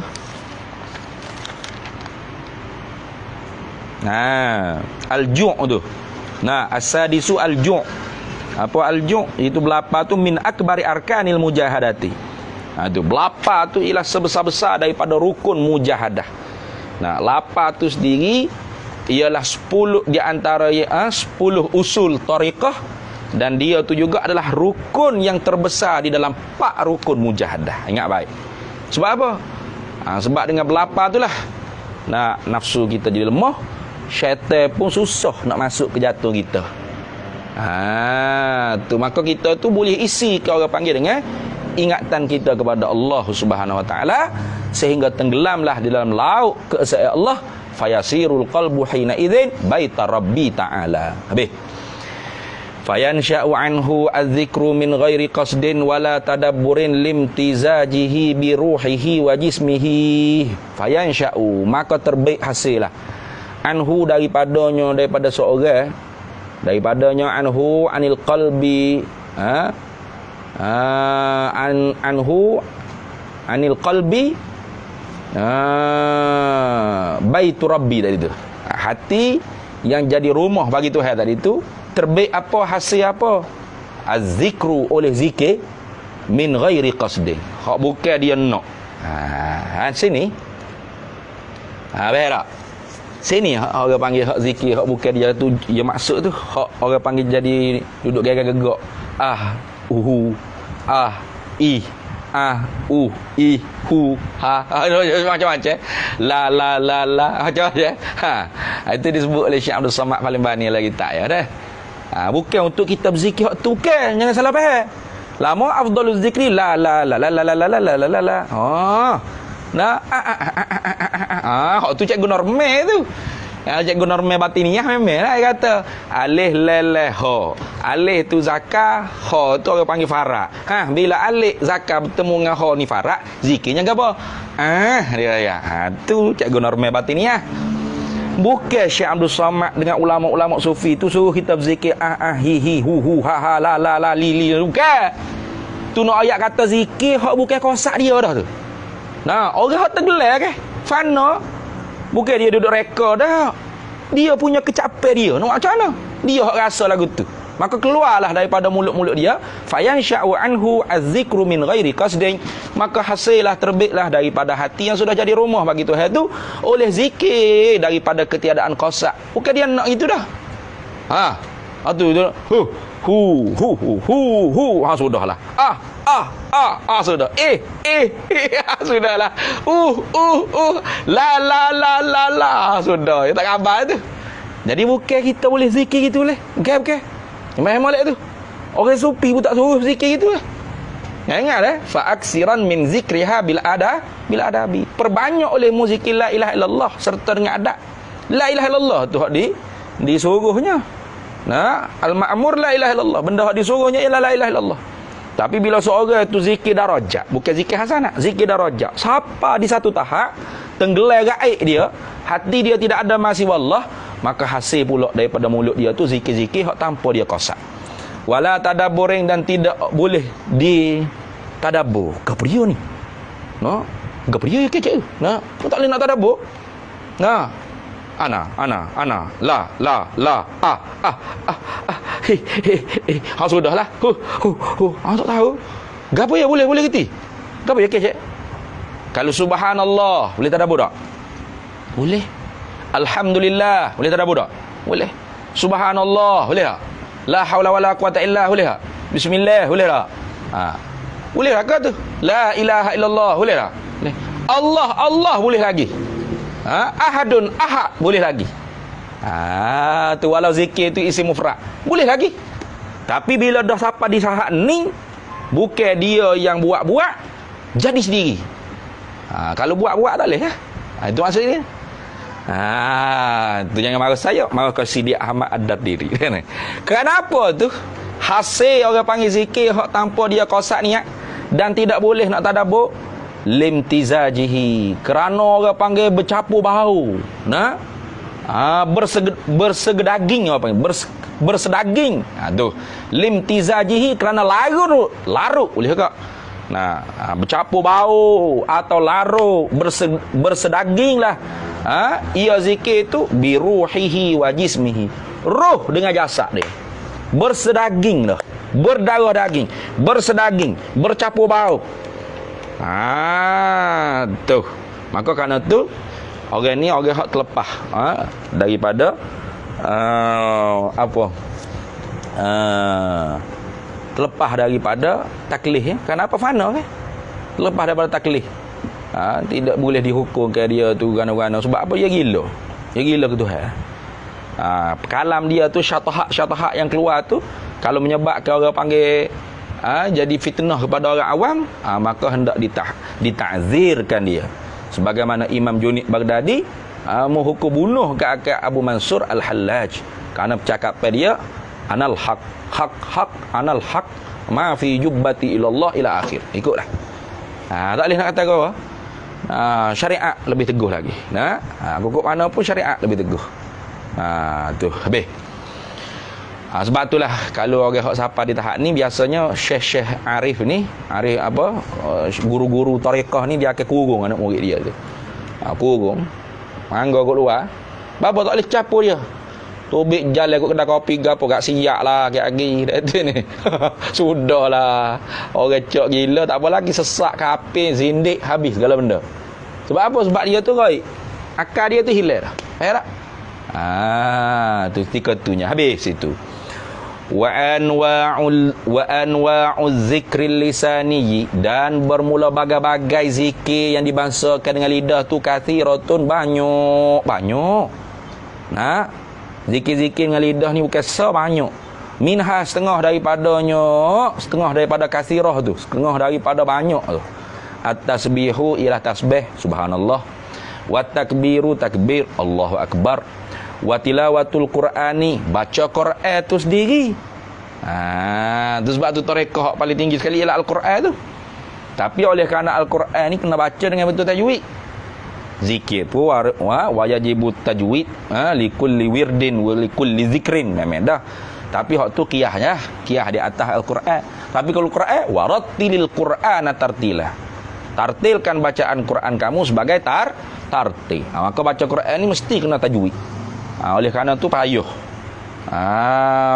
Al-ju' tu. As-sadisu al-ju'. Apa al-ju'? Itu belapar tu min akbari arkanil mujahadati. Tu belapar tu ialah sebesar-besar daripada rukun mujahadah. Lapar tu sendiri ialah 10 di antara 10 usul tariqah, dan dia tu juga adalah rukun yang terbesar di dalam 4 rukun mujahadah. Ingat baik. Sebab apa? Sebab dengan belapar itulah nafsu kita jadi lemah, syaitan pun susah nak masuk ke jantung kita. Tu maka kita tu boleh isi ke orang panggil dengan ingatan kita kepada Allah Subhanahu Wa Taala, sehingga tenggelamlah di dalam laut keesaan Allah, fayasirul qalbu hina idzin baita rabbi ta'ala. Habis fayansha'u anhu adz-dzikru min ghairi qasdin wala tadabburin limtizajihi bi ruhihi wa jismihi. Fayansha'u, maka terbaik hasillah anhu daripada seorang, daripadanya anhu anil qalbi anhu anil qalbi baitu rabbi tadi tu, hati yang jadi rumah bagi Tuhan tadi tu. Terbaik apa, hasil apa? Az-zikru, oleh zikir min ghairi qasdin, hak bukan dia nak. Sini Faham tak? Sini orang panggil hak zikir, hak bukan dia tu, dia maksud tu hak orang panggil jadi duduk gegak-gegak. I, i, hu, ha. Macam-macam. La, macam-macam. Itu disebut oleh Syekh Abdul Samad paling bani lagi tak ya dah. Bukan untuk kita berzikir hak tu, bukan. Jangan salah faham. Lama afdaluz zikri la. Nah, hak tu cikgu normal tu. Cikgu normal batiniah memang lah dia kata. Alif leleh ha. Alif tu zakah, ha tu orang panggil farak. Bila alif zakah bertemu dengan ha ni farak, zikirnya apa? Dia ya. Tu cikgu normal batiniah. Bukan Syekh Abdul Samad dengan ulama-ulama sufi tu suruh kita berzikir hi hu ha la li bukan. Tu nak ayat kata zikir hak bukan kosak dia dah tu. Nah, orang hak tergelar ke? Fana. Bukan dia duduk reka dah. Dia punya kecapai dia. Nak macam mana? Dia hak rasa lagu tu. Maka keluarlah daripada mulut-mulut dia, fayansha'u anhu az-zikru min ghairi qasdin. Maka hasillah terbitlah daripada hati yang sudah jadi rumah bagi Tuhan tu oleh zikir daripada ketiadaan kosak. Bukan dia nak itu dah. Tu sudahlah. Sudah. Sudahlah. La. Sudah. Ya tak khabar tu. Jadi bukan kita boleh zikir gitu boleh. Bukan. Memang molek tu. Orang sufi pun tak suruh zikir gitu lah. Ingat fa'aksiran min zikriha bil adabi. Perbanyak oleh zikir la ilaha illallah serta dengan adab. La ilaha illallah tu hak disuruhnya. Nah, al-ma'mur la ilaha illallah. Benda hak disuruhnya ialah la ilaha illallah. Tapi bila seorang tu zikir darajat, bukan zikir hasanah, zikir darajat. Siapa di satu tahap tenggelam gaib dia, hati dia tidak ada masih wallah, maka hasil pula daripada mulut dia tu zikir-zikir hak tanpa dia kosak. Wala tadabburing dan tidak boleh di tadabbur. Gapriyo ni. No? Gapriyo ya kecil. Nah, tak boleh nak tadabbur. Nah. Ana la sudahlah tak tahu gapo ya boleh kerti gapo ya kecek kalau subhanallah boleh tadabbur tak boleh alhamdulillah boleh tadabbur tak boleh subhanallah boleh tak la haula wala quwata illa boleh tak bismillah boleh tak boleh tak tu la ilaha illallah boleh tak boleh Allah boleh lagi ahadun ahad boleh lagi. Tu walau zikir tu isi mufrad boleh lagi. Tapi bila dah sampai di saat ni bukan dia yang buat-buat jadi sendiri. Kalau buat-buat tak boleh itu maksudnya. Tu jangan marah saya, marah ke Sidi Ahmad Ad-Diri. Kenapa tu? Hasil orang panggil zikir hak tanpa dia kosak niat dan tidak boleh nak tadabbur limtizajihi, kerana orang panggil bercampur bau. Bersegedaging apa panggil? Bersedaging. Tu limtizajihi, kerana larut boleh tak? Bercampur bau atau larut bersedaging lah. Ia zikir tu biruhihi wa jismihi, roh dengan jasad dia bersedaging dah, berdarah daging, bersedaging, bercampur bau. Tu. Maka kerana tu orang ni orang hak terlepas daripada terlepas daripada taklif Kenapa fana terlepas daripada taklif. Tidak boleh dihukum ke dia tu gana-gana sebab apa? Dia gila ke Tuhan. Kalam dia tu syatahat yang keluar tu kalau menyebabkan orang panggil jadi fitnah kepada orang awam, maka hendak dita'zirkan dia. Sebagaimana Imam Junid Baghdadi menghukum bunuh ke Abu Mansur Al-Hallaj kerana percakapan dia anal haq anal haq ma fi jubbati ilallah ila akhir. Ikutlah. Tak boleh nak kata apa. Syariat lebih teguh lagi. Pokok mana pun syariat lebih teguh. Tu habis. Sebab itulah kalau orang hak siapa di tahap ni biasanya syekh Arif ni, guru-guru tarekah ni dia akan kurung anak murid dia tu. Kurung. Mangga kat luar. Bapa tak boleh capur dia. Tobik jalan kat kedai kopi gapo gak siap lah kat lagi tu ni. Sudahlah. Orang cok gila tak apa lagi sesak kapin zindik habis segala benda. Sebab apa? Sebab dia tu gaib. Akal dia tu hilang dah. Faham tak? Tu tikatunya habis itu. Wa anwa'uz zikril lisani, dan bermula bagai-bagai zikir yang dibangsakan dengan lidah tu kathiratun, banyak. Nah, zikir-zikir dengan lidah ni bukan sebanyak. Minha setengah daripada kathirah tu, setengah daripada banyak tu. At-tasbihu ialah tasbih, subhanallah. Wa takbiru takbir, Allahu akbar. Wa tilawatul Qur'ani, baca Quran tu sendiri. Tu sebab tu tarekah paling tinggi sekali ialah Al-Quran tu. Tapi oleh kerana Al-Quran ni kena baca dengan betul tajwid. Zikir pun wajibu tajwid, likulli wirdin wa likulli zikrin, memang dah. Tapi hak tu qiyahnya, qiyah di atas Al-Quran. Tapi kalau Quran, warattilil Qur'ana tartila, tartilkan bacaan Quran kamu sebagai tartil. Maka baca Quran ni mesti kena tajwid. Oleh kerana tu payuh.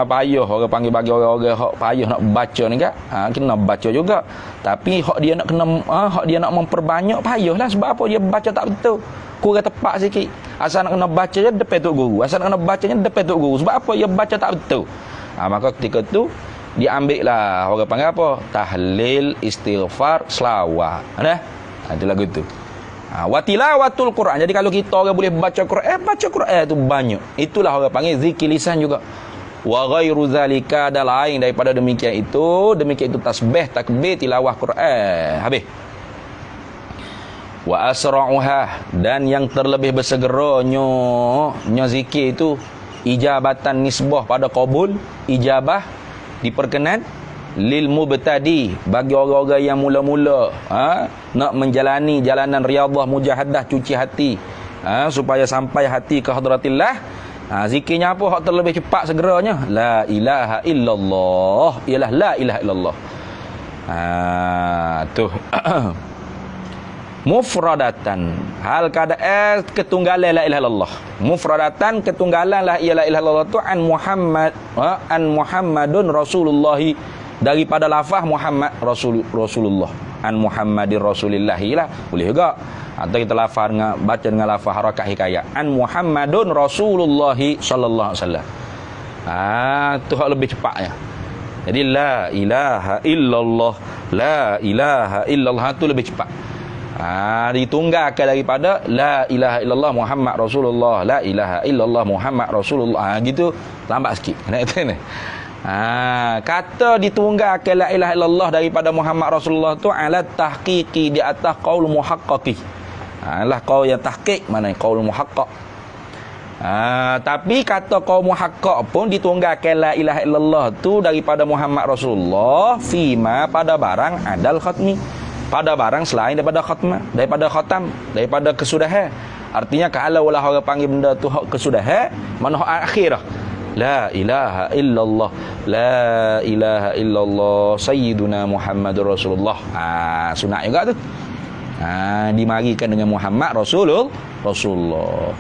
Payuh orang panggil, bagi orang-orang hak payuh nak baca ni kan. Kena baca juga. Tapi hak dia nak memperbanyak payuhlah. Sebab apa? Dia baca tak betul. Kurang tepat sikit. Asal nak kena baca je depan tok guru. Asal nak kena bacanya depan tok guru. Sebab apa? Dia baca tak betul. Maka ketika tu diambil lah orang panggil apa? Tahlil, istighfar, selawat. Itu lagu tu. Wa tilawatul Quran. Jadi kalau kita orang boleh baca Quran tu banyak. Itulah orang panggil zikir lisan juga. Wa ghairu zalika, dan lain daripada demikian itu tasbih, takbir, tilawah Quran. Habis. Wa asra'uha, dan yang terlebih bersegeranya zikir itu ijabatan nisbah pada qabul, ijabah diperkenan lil mubtadi, bagi orang-orang yang mula-mula nak menjalani jalanan riyadhah mujahadah, cuci hati supaya sampai hati ke hadratillah. Zikirnya apa hak terlebih cepat segeranya? La ilaha illallah, ialah la ilaha illallah. Tu mufradatan, hal keadaan ketunggalan la ilaha illallah. Mufradatan, ketunggalan la ilaha illallah tu an Muhammadun Rasulullah, daripada lafaz Muhammad Rasulullah. An Muhammadir Rasulillahi lah boleh juga. Atau kita lafaz dengan baca dengan lafaz harakat hikayat. An Muhammadun Rasulullah sallallahu alaihi wasallam. Tu hak lebih cepatnya. Jadi la ilaha illallah, la ilaha illallah tu lebih cepat. Ditunggalkan daripada la ilaha illallah Muhammad Rasulullah, la ilaha illallah Muhammad Rasulullah. Gitu lambat sikit. Kata ditunggalkan la ilaha illallah daripada Muhammad Rasulullah tu ala tahqiqi, di atas qaul muhaqqaqi. Lah qaul yang tahqiq, mana qaul muhaqqaq. Tapi kata qaul muhaqqaq pun ditunggalkan la ilaha illallah tu daripada Muhammad Rasulullah fima, pada barang adal khatmi, pada barang selain daripada khatmah, daripada kesudahan. Artinya kalau lah orang panggil benda tu hak kesudahan, mana hak akhirah. La ilaha illallah, la ilaha illallah sayyiduna Muhammadur Rasulullah. Sunat juga tu. Dimarikan dengan Muhammad Rasulullah.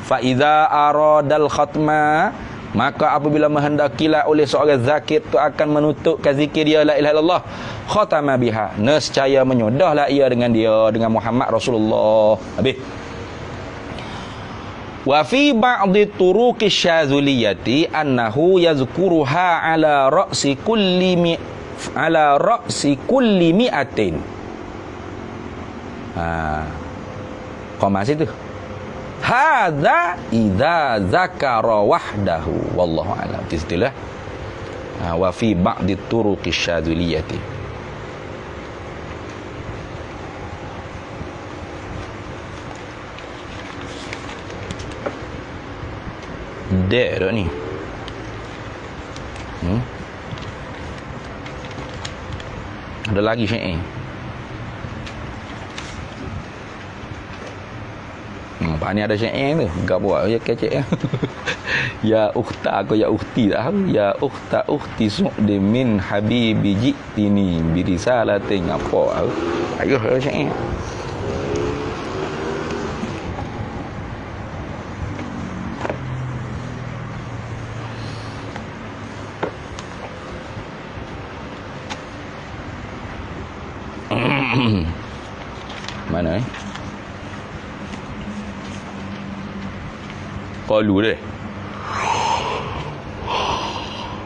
Fa iza aradal khatma, maka apabila menghendakilah oleh seorang zakir tu akan menutupkan zikir dia la ilaha illallah, khatama biha, nescaya menyudahlah ia dengan dia, dengan Muhammad Rasulullah. Habis. Wa fi ba'dhi turuqi syazuliyati annahu yazkuruha ala ra'si kulli mi'atin. Qoma situ. Hadza idza zakara wahdahu, wallahu a'lam. Istilah wa fi ba'dhi turuqi syazuliyati. Dek dah ni. Ada lagi syair. Pak ni ada syair tu. Enggak buat ya kecek ya. Ya ukhta, aku ya ukhti dah. Ya ukhta ukhti su'di min habibi jitini birisalatin apa. Ayo syair. Mana Qalu deh.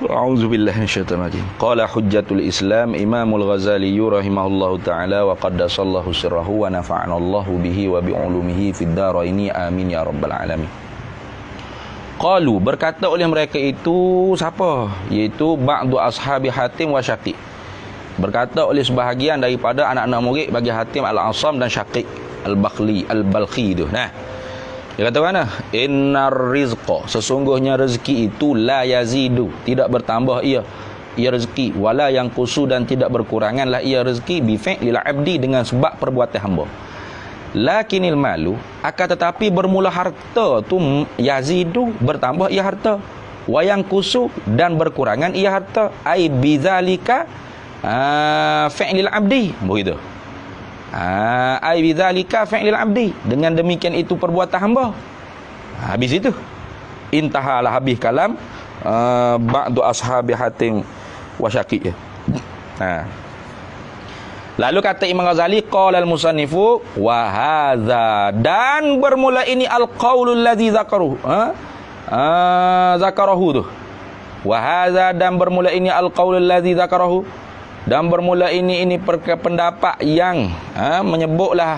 A'udzubillahi minasyaitonir rajim. Qala hujjatul Islam Imamul Ghazali rahimahullahu taala wa qaddasallahu sirrahu wa nafa'anallahu bihi wa bi ulumihi fid dharaini amin ya rabbal alamin. Qalu, berkata oleh mereka itu siapa? Iaitu ba'du ashabi Hatim wa Syaqiq. Berkata oleh sebahagian daripada anak-anak murid bagi Hatim Al-Asam dan Syaqiq Al-Balkhi itu. Nah, dia kata mana? Innar rizqa, sesungguhnya rezeki itu la yazidu, tidak bertambah ia rezeki, wala yang kusu, dan tidak berkuranganlah ia rezeki bi fi'lil abdi, dengan sebab perbuatan hamba. Lakinil malu, akan tetapi bermula harta tu yazidu, bertambah ia harta, wa yang kusu, dan berkurangan ia harta, ai bidzalika fi'lil abdi, begitu. Ai bidzalika fi'lil abdi, dengan demikian itu perbuatan hamba. Habis itu intahalah, habis kalam ba'du ashabi Hatim wa Syaqiq. Lalu kata Imam Ghazali, qala al-musannifu wa hadza, dan bermula ini al-qaulul ladzi zakaruhu zakarahu tu. Wa hadza, dan bermula ini al-qaulul ladzi zakarahu, dan bermula ini pendapat yang menyebutlah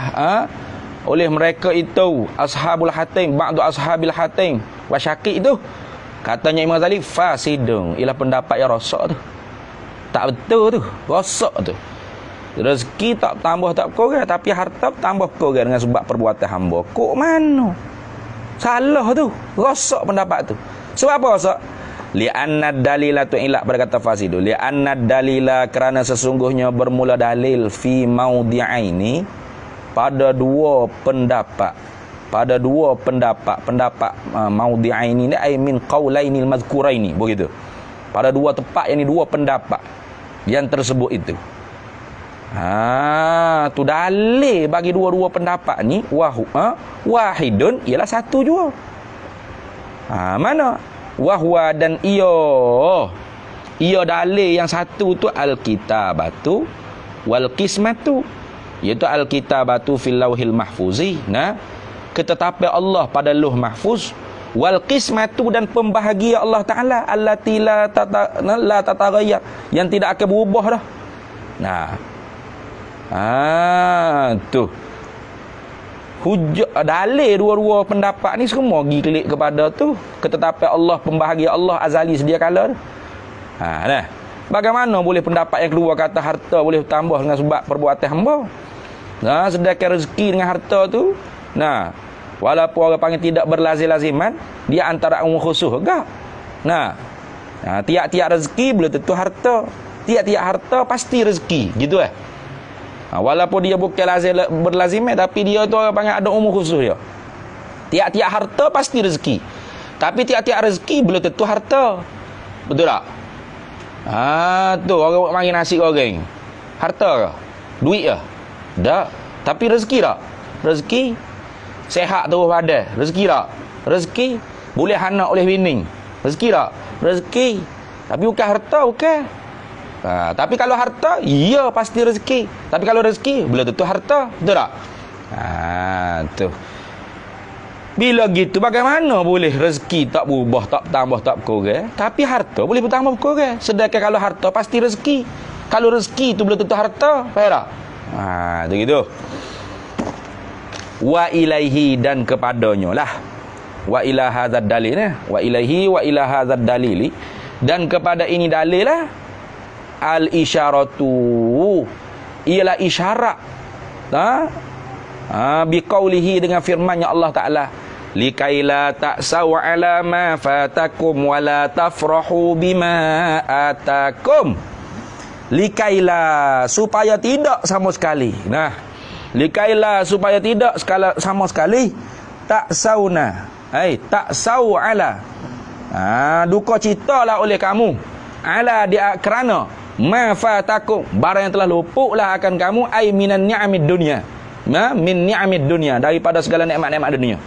oleh mereka itu ashabul Hatim, ba'du ashabil Hatim wa Syaqiq itu. Katanya Imam Ghazali, fasidun, ialah pendapat yang rosak tu, tak betul tu, rosak tu. Rezeki tak tambah tak kurang, tapi harta tambah kurang dengan sebab perbuatan hamba. Kok mana? Salah tu, rosak pendapat tu. Sebab apa rosak? Li'anna dalila tu ilak, berkata Fasidu, li'anna dalila, kerana sesungguhnya bermula dalil fi maudi'aini, pada dua pendapat, pendapat maudi'aini ni ay min qaulainil mazkuraini, begitu. Pada dua tempat, yang ni dua pendapat yang tersebut itu. Tu dalil bagi dua-dua pendapat ni, wahidun, ialah satu jua. Mana? Wahwa, dan ia dalil yang satu tu al-kitabatu wal qismatu, iaitu al-kitabatu fil lauhil mahfuzi, ketetapan Allah pada lauh mahfuz, wal qismatu, dan pembahagian Allah Taala allati la tataghayyar, yang tidak akan berubah dah. Tu hujah dalil dua-dua pendapat ni semua pergi klik kepada tu ketetapan Allah, pembahagian Allah azali sedia kala. Bagaimana boleh pendapat yang keluar kata harta boleh tambah dengan sebab perbuatan hamba? Sedangkan rezeki dengan harta tu, walaupun orang panggil tidak berlazim-laziman, dia antara umum khusus juga. Tiap-tiap rezeki boleh tentu harta, tiap-tiap harta pasti rezeki, gitu walaupun dia bukan berlazimat, tapi dia tu orang panggil ada umur khusus dia. Tiap-tiap harta pasti rezeki, tapi tiap-tiap rezeki belum tentu harta. Betul tak? Tu orang panggil nasi goreng, harta ke? Duit ke? Tak. Tapi rezeki tak? Rezeki sehat terus badan, rezeki tak? Rezeki boleh anak oleh bini, rezeki tak? Rezeki. Tapi bukan harta, bukan. Tapi kalau harta, iya pasti rezeki. Tapi kalau rezeki, belum tentu harta. Betul tak? Tu. Bila gitu, bagaimana boleh rezeki tak berubah, tak tambah, tak kurang, tapi harta boleh bertambah kurang? Sedangkan kalau harta pasti rezeki. Kalau rezeki tu belum tentu harta. Faham tak? Tu gitu. Wa ilaihi, dan kepadanya lah. Wa ila hadzal dalil, wa ilaihi wa ila hadzal dalili, dan kepada ini dalil lah. Al-isyaratu, ialah isyarat biqaulihi, dengan firman-Nya Allah Ta'ala, likaila ta'saw ala ma fatakum wa la tafrahu bima atakum. Likaila, supaya tidak sama sekali. Likaila, supaya tidak sama sekali, ta'sawna, ta'saw ala, duka citalah oleh kamu, ala dia, kerana ma fatakum, barang yang telah luputlah akan kamu, ai minan ni'amid dunya, min ni'amid dunya, daripada segala nikmat-nikmat dunia.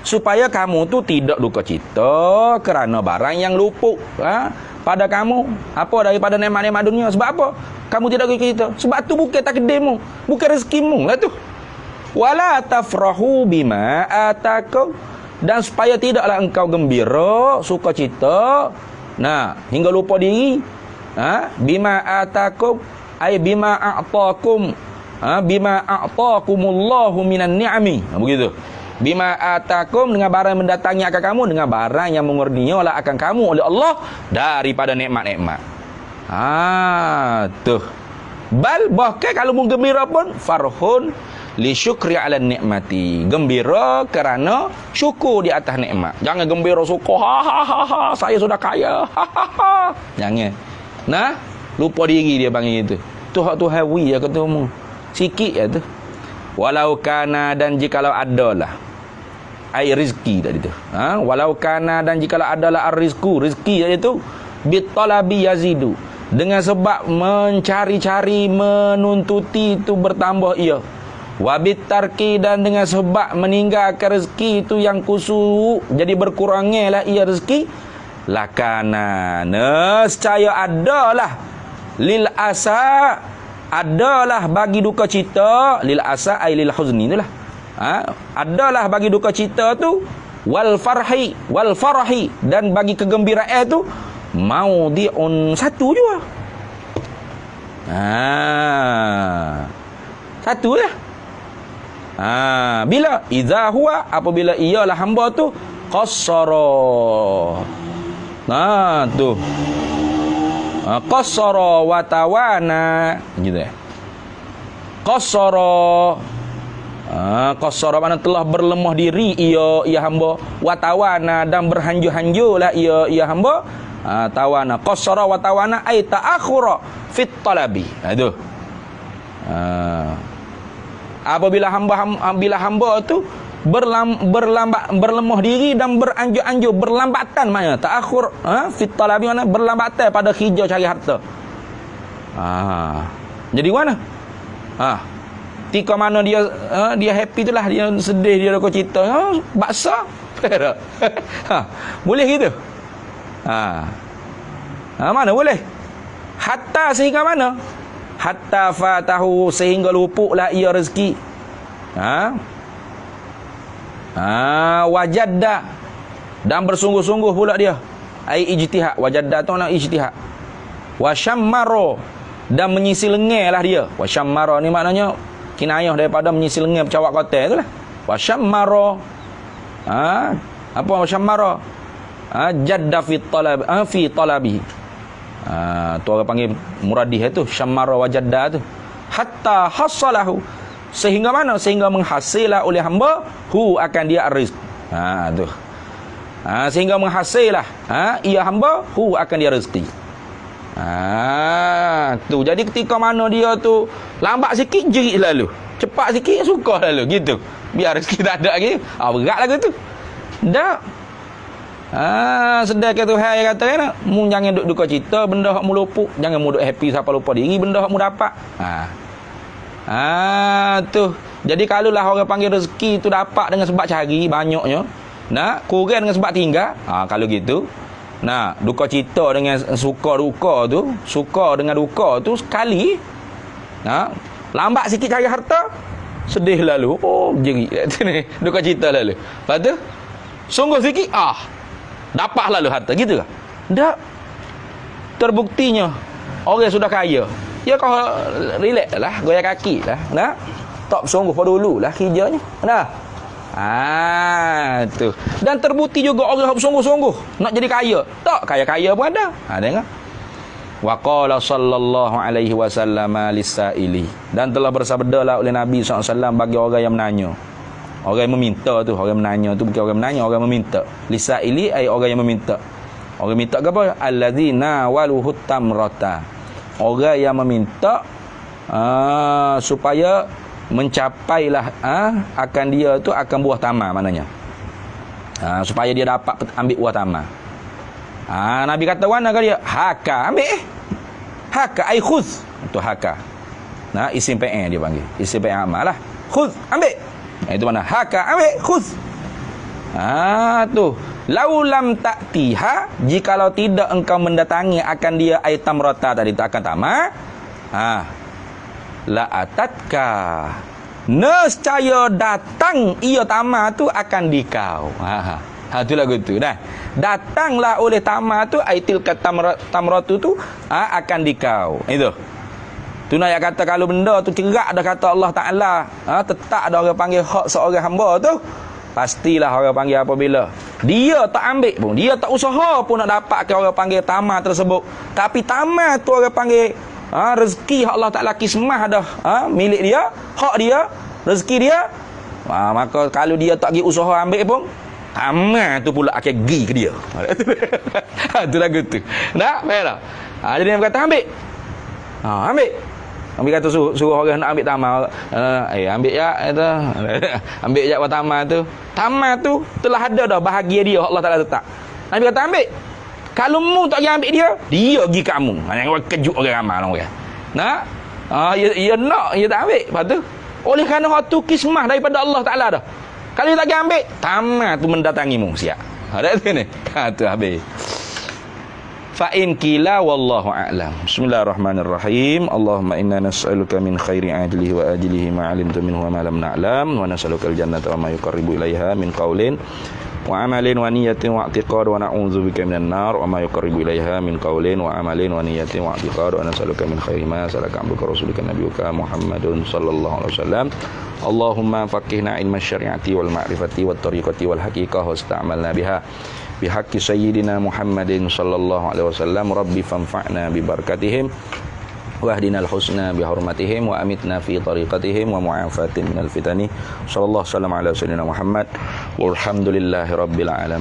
Supaya kamu tu tidak duka cita kerana barang yang luput pada kamu, apa, daripada nikmat-nikmat dunia. Sebab apa kamu tidak duka cita? Sebab tu bukan takdirmu, bukan rezekimu lah tu. Wala tafrahu bima atakum, dan supaya tidaklah engkau gembira, sukacita, nah, hingga lupa diri, bima atakum ay bima a'takum, bima a'takumullahu minan ni'ami, begitu. Bima atakum, dengan barang yang mendatangi akan kamu, dengan barang yang mengurniakan akan kamu oleh Allah daripada nikmat-nikmat. Tuh. Bal, bahkan kalau mau gembira pun farhun li syukri ala nikmati, gembira kerana syukur di atas nikmat. Jangan gembira syukur saya sudah kaya, jangan. Nah, lupa diri dia panggil itu. Tu hawi ya ketemu sikit ya tu. Walau kana, dan jikalau adalah ai rizki tadi tu. Walau kana, dan jikalau adalah rizki iaitu bitalabi yazidu, dengan sebab mencari-cari, menuntuti itu bertambah ia. Wabit tarki, dan dengan sebab meninggalkan rezeki itu yang kusuk, jadi berkurangnya lah ia rezeki. Lakana, nescaya adalah lil asa, adalah bagi duka cita, lil asa ay lil huzni itulah. Adalah bagi duka cita tu, wal farahi, dan bagi kegembiraan tu maudhi'un, satu jua. Satu lah. Bila idza huwa, apabila ialah hamba tu qassara. Tu. Qassara wa tawana, gitu ya. Qassara. Qassara mana telah berlemah diri ia hamba, wa tawana, dan berhanjur-hanjurlah ia hamba. Tawana, qassara wa tawana ay ta'akhura fit talabi. Itu. Apabila hamba tu berlemah diri dan beranjur-anjur, berlambatan maknanya ta'akhur, fit talabi mana berlambatan pada hijau cari harta. Jadi mana? Tika mana dia happy itulah, dia sedih, dia ada cerita, baksa. Boleh gitu? Mana boleh? Hatta sehingga mana? Hatta fatahu, sehingga lupuklah ia rezeki. Wajadda, dan bersungguh-sungguh pula dia. Ai ijtihad, wajadda tu nak ijtihad. Wasyammaro, dan menyisi lengan lah dia. Wasyammaro ni maknanya kinayah daripada menyisi lengan bercawak kotak itulah. Wasyammaro. Apa wasyammaro? Jadda fi talabi. Tu orang panggil muradih itu, syammara wa jadda tu. Hatta hasalahu, sehingga mana? Sehingga menghasillah oleh hamba hu akan dia rizq. Tu. Sehingga menghasillah ia hamba hu akan dia rezeki. Tu. Jadi ketika mana dia tu lambat sikit jerit lalu, cepat sikit suka lalu, gitu. Biar rezeki tak ada lagi. Berat lagu tu. Dak. Sedar ke Tuhan yang kata kan, mu jangan duk duka cita benda hak mu luput, jangan mu duk happy siapa lupa diri benda hak mu dapat. Tu. Jadi kalau lah orang panggil rezeki tu dapat dengan sebab cari banyaknya, kurang dengan sebab tinggal. Kalau gitu, duka cita dengan suka duka tu, suka dengan duka tu sekali. Lambat sikit cari harta, sedih lalu, jerit ni, duka cita lalu. Lepas tu sungguh sikit, dapat lalu harta, gitu ke? Tak. Terbuktinya orang sudah kaya, ya kau relax lah, goyang kaki lah, tak sungguh pada dulu lah kerjanya. Tu. Dan terbukti juga orang sungguh-sungguh nak jadi kaya, tak kaya-kaya pun ada. Tengok. Wa qala sallallahu alaihi wasallam lis-sa'ili, dan telah bersabdalah oleh Nabi SAW bagi orang yang menanya. Orang yang meminta tu, orang menanya tu bukan orang menanya, orang meminta. Lisaili ai orang yang meminta. Orang minta ke apa? Alladzina waluhut tamrata. Orang yang meminta supaya mencapailah akan dia tu akan buah tamar maknanya. Supaya dia dapat ambil buah tamar. Nabi kata wana ke dia? Haka, ambil Haka ai khudz. Itu haka. Isim fi'il dia panggil. Isim fi'il amal lah. Khudz, ambil. Itu mana? Haka, ambil, khudz. Tu. Laulam ta'tiha, jikalau tidak engkau mendatangi akan dia tamrata tadi, tak akan tamar. La atatka. nescaya datang ia tamar tu akan dikau. Tu lagu tu dah. Datanglah oleh tamar tu aitil tamratu tu akan dikau. Itu. Tu nak kata kalau benda tu cerak dah kata Allah Taala, tetap dah orang panggil hak seorang hamba tu, pastilah orang panggil apabila dia tak ambil pun, dia tak usaha pun nak dapatkan orang panggil tamar tersebut. Tapi tamar tu orang panggil rezeki hak Allah Taala kismah dah milik dia, hak dia, rezeki dia. Maka kalau dia tak pergi usaha ambil pun, tamar tu pula akan pergi ke dia. Tu lagu tu. Tak? Faham tak? Jadi dia kata ambil. Ambil. Ambil kata suruh orang nak ambil tamar. Ambil je kata. Ambil je buat tamar tu. Tamar tu telah ada dah bahagia dia Allah Taala letak. Nabi kata ambil. Kalau mu tak pergi ambil dia, dia pergi kamu. Jangan kejut orang ramai orang. Nak? Ia nak, ia tak ambil. Lepas tu, oleh kerana hak tu kismah daripada Allah Taala dah. Kalau dia tak pergi ambil, tamar tu mendatangimu siap. Ada tu ni. Tu habis. Fa in qila wallahu a'lam. Bismillahirrahmanirrahim. Allahumma inna nas'aluka min khairi ajlihi wa ajlihi ma 'alimtu minhu wa ma lam na'lam wa nas'aluka al-jannata wa ma yuqarribu ilaiha min qawlin wa amalin wa niyatin wa i'tiqad wa na'udzubika minan nar wa ma yuqarribu ilaiha min qawlin wa amalin wa niyatin wa i'tiqad wa nas'aluka min khairi ma salaka 'abduka rasulika nabiyyuka Muhammadun sallallahu alaihi wasallam. Allahumma faqihna ilma syari'ati wal ma'rifati wat tariqati wal haqiqah wasta'malna biha bihaqqi sayyidina Muhammadin sallallahu alaihi wasallam. Rabbi fanfa'na bi barakatihim wahdinal husna bi hurmatihim wa amitna fi tariqatihim wa mu'afatin minal fitani. Sallallahu alaihi wasallam ala sayyidina Muhammad walhamdulillahi rabbil alamin.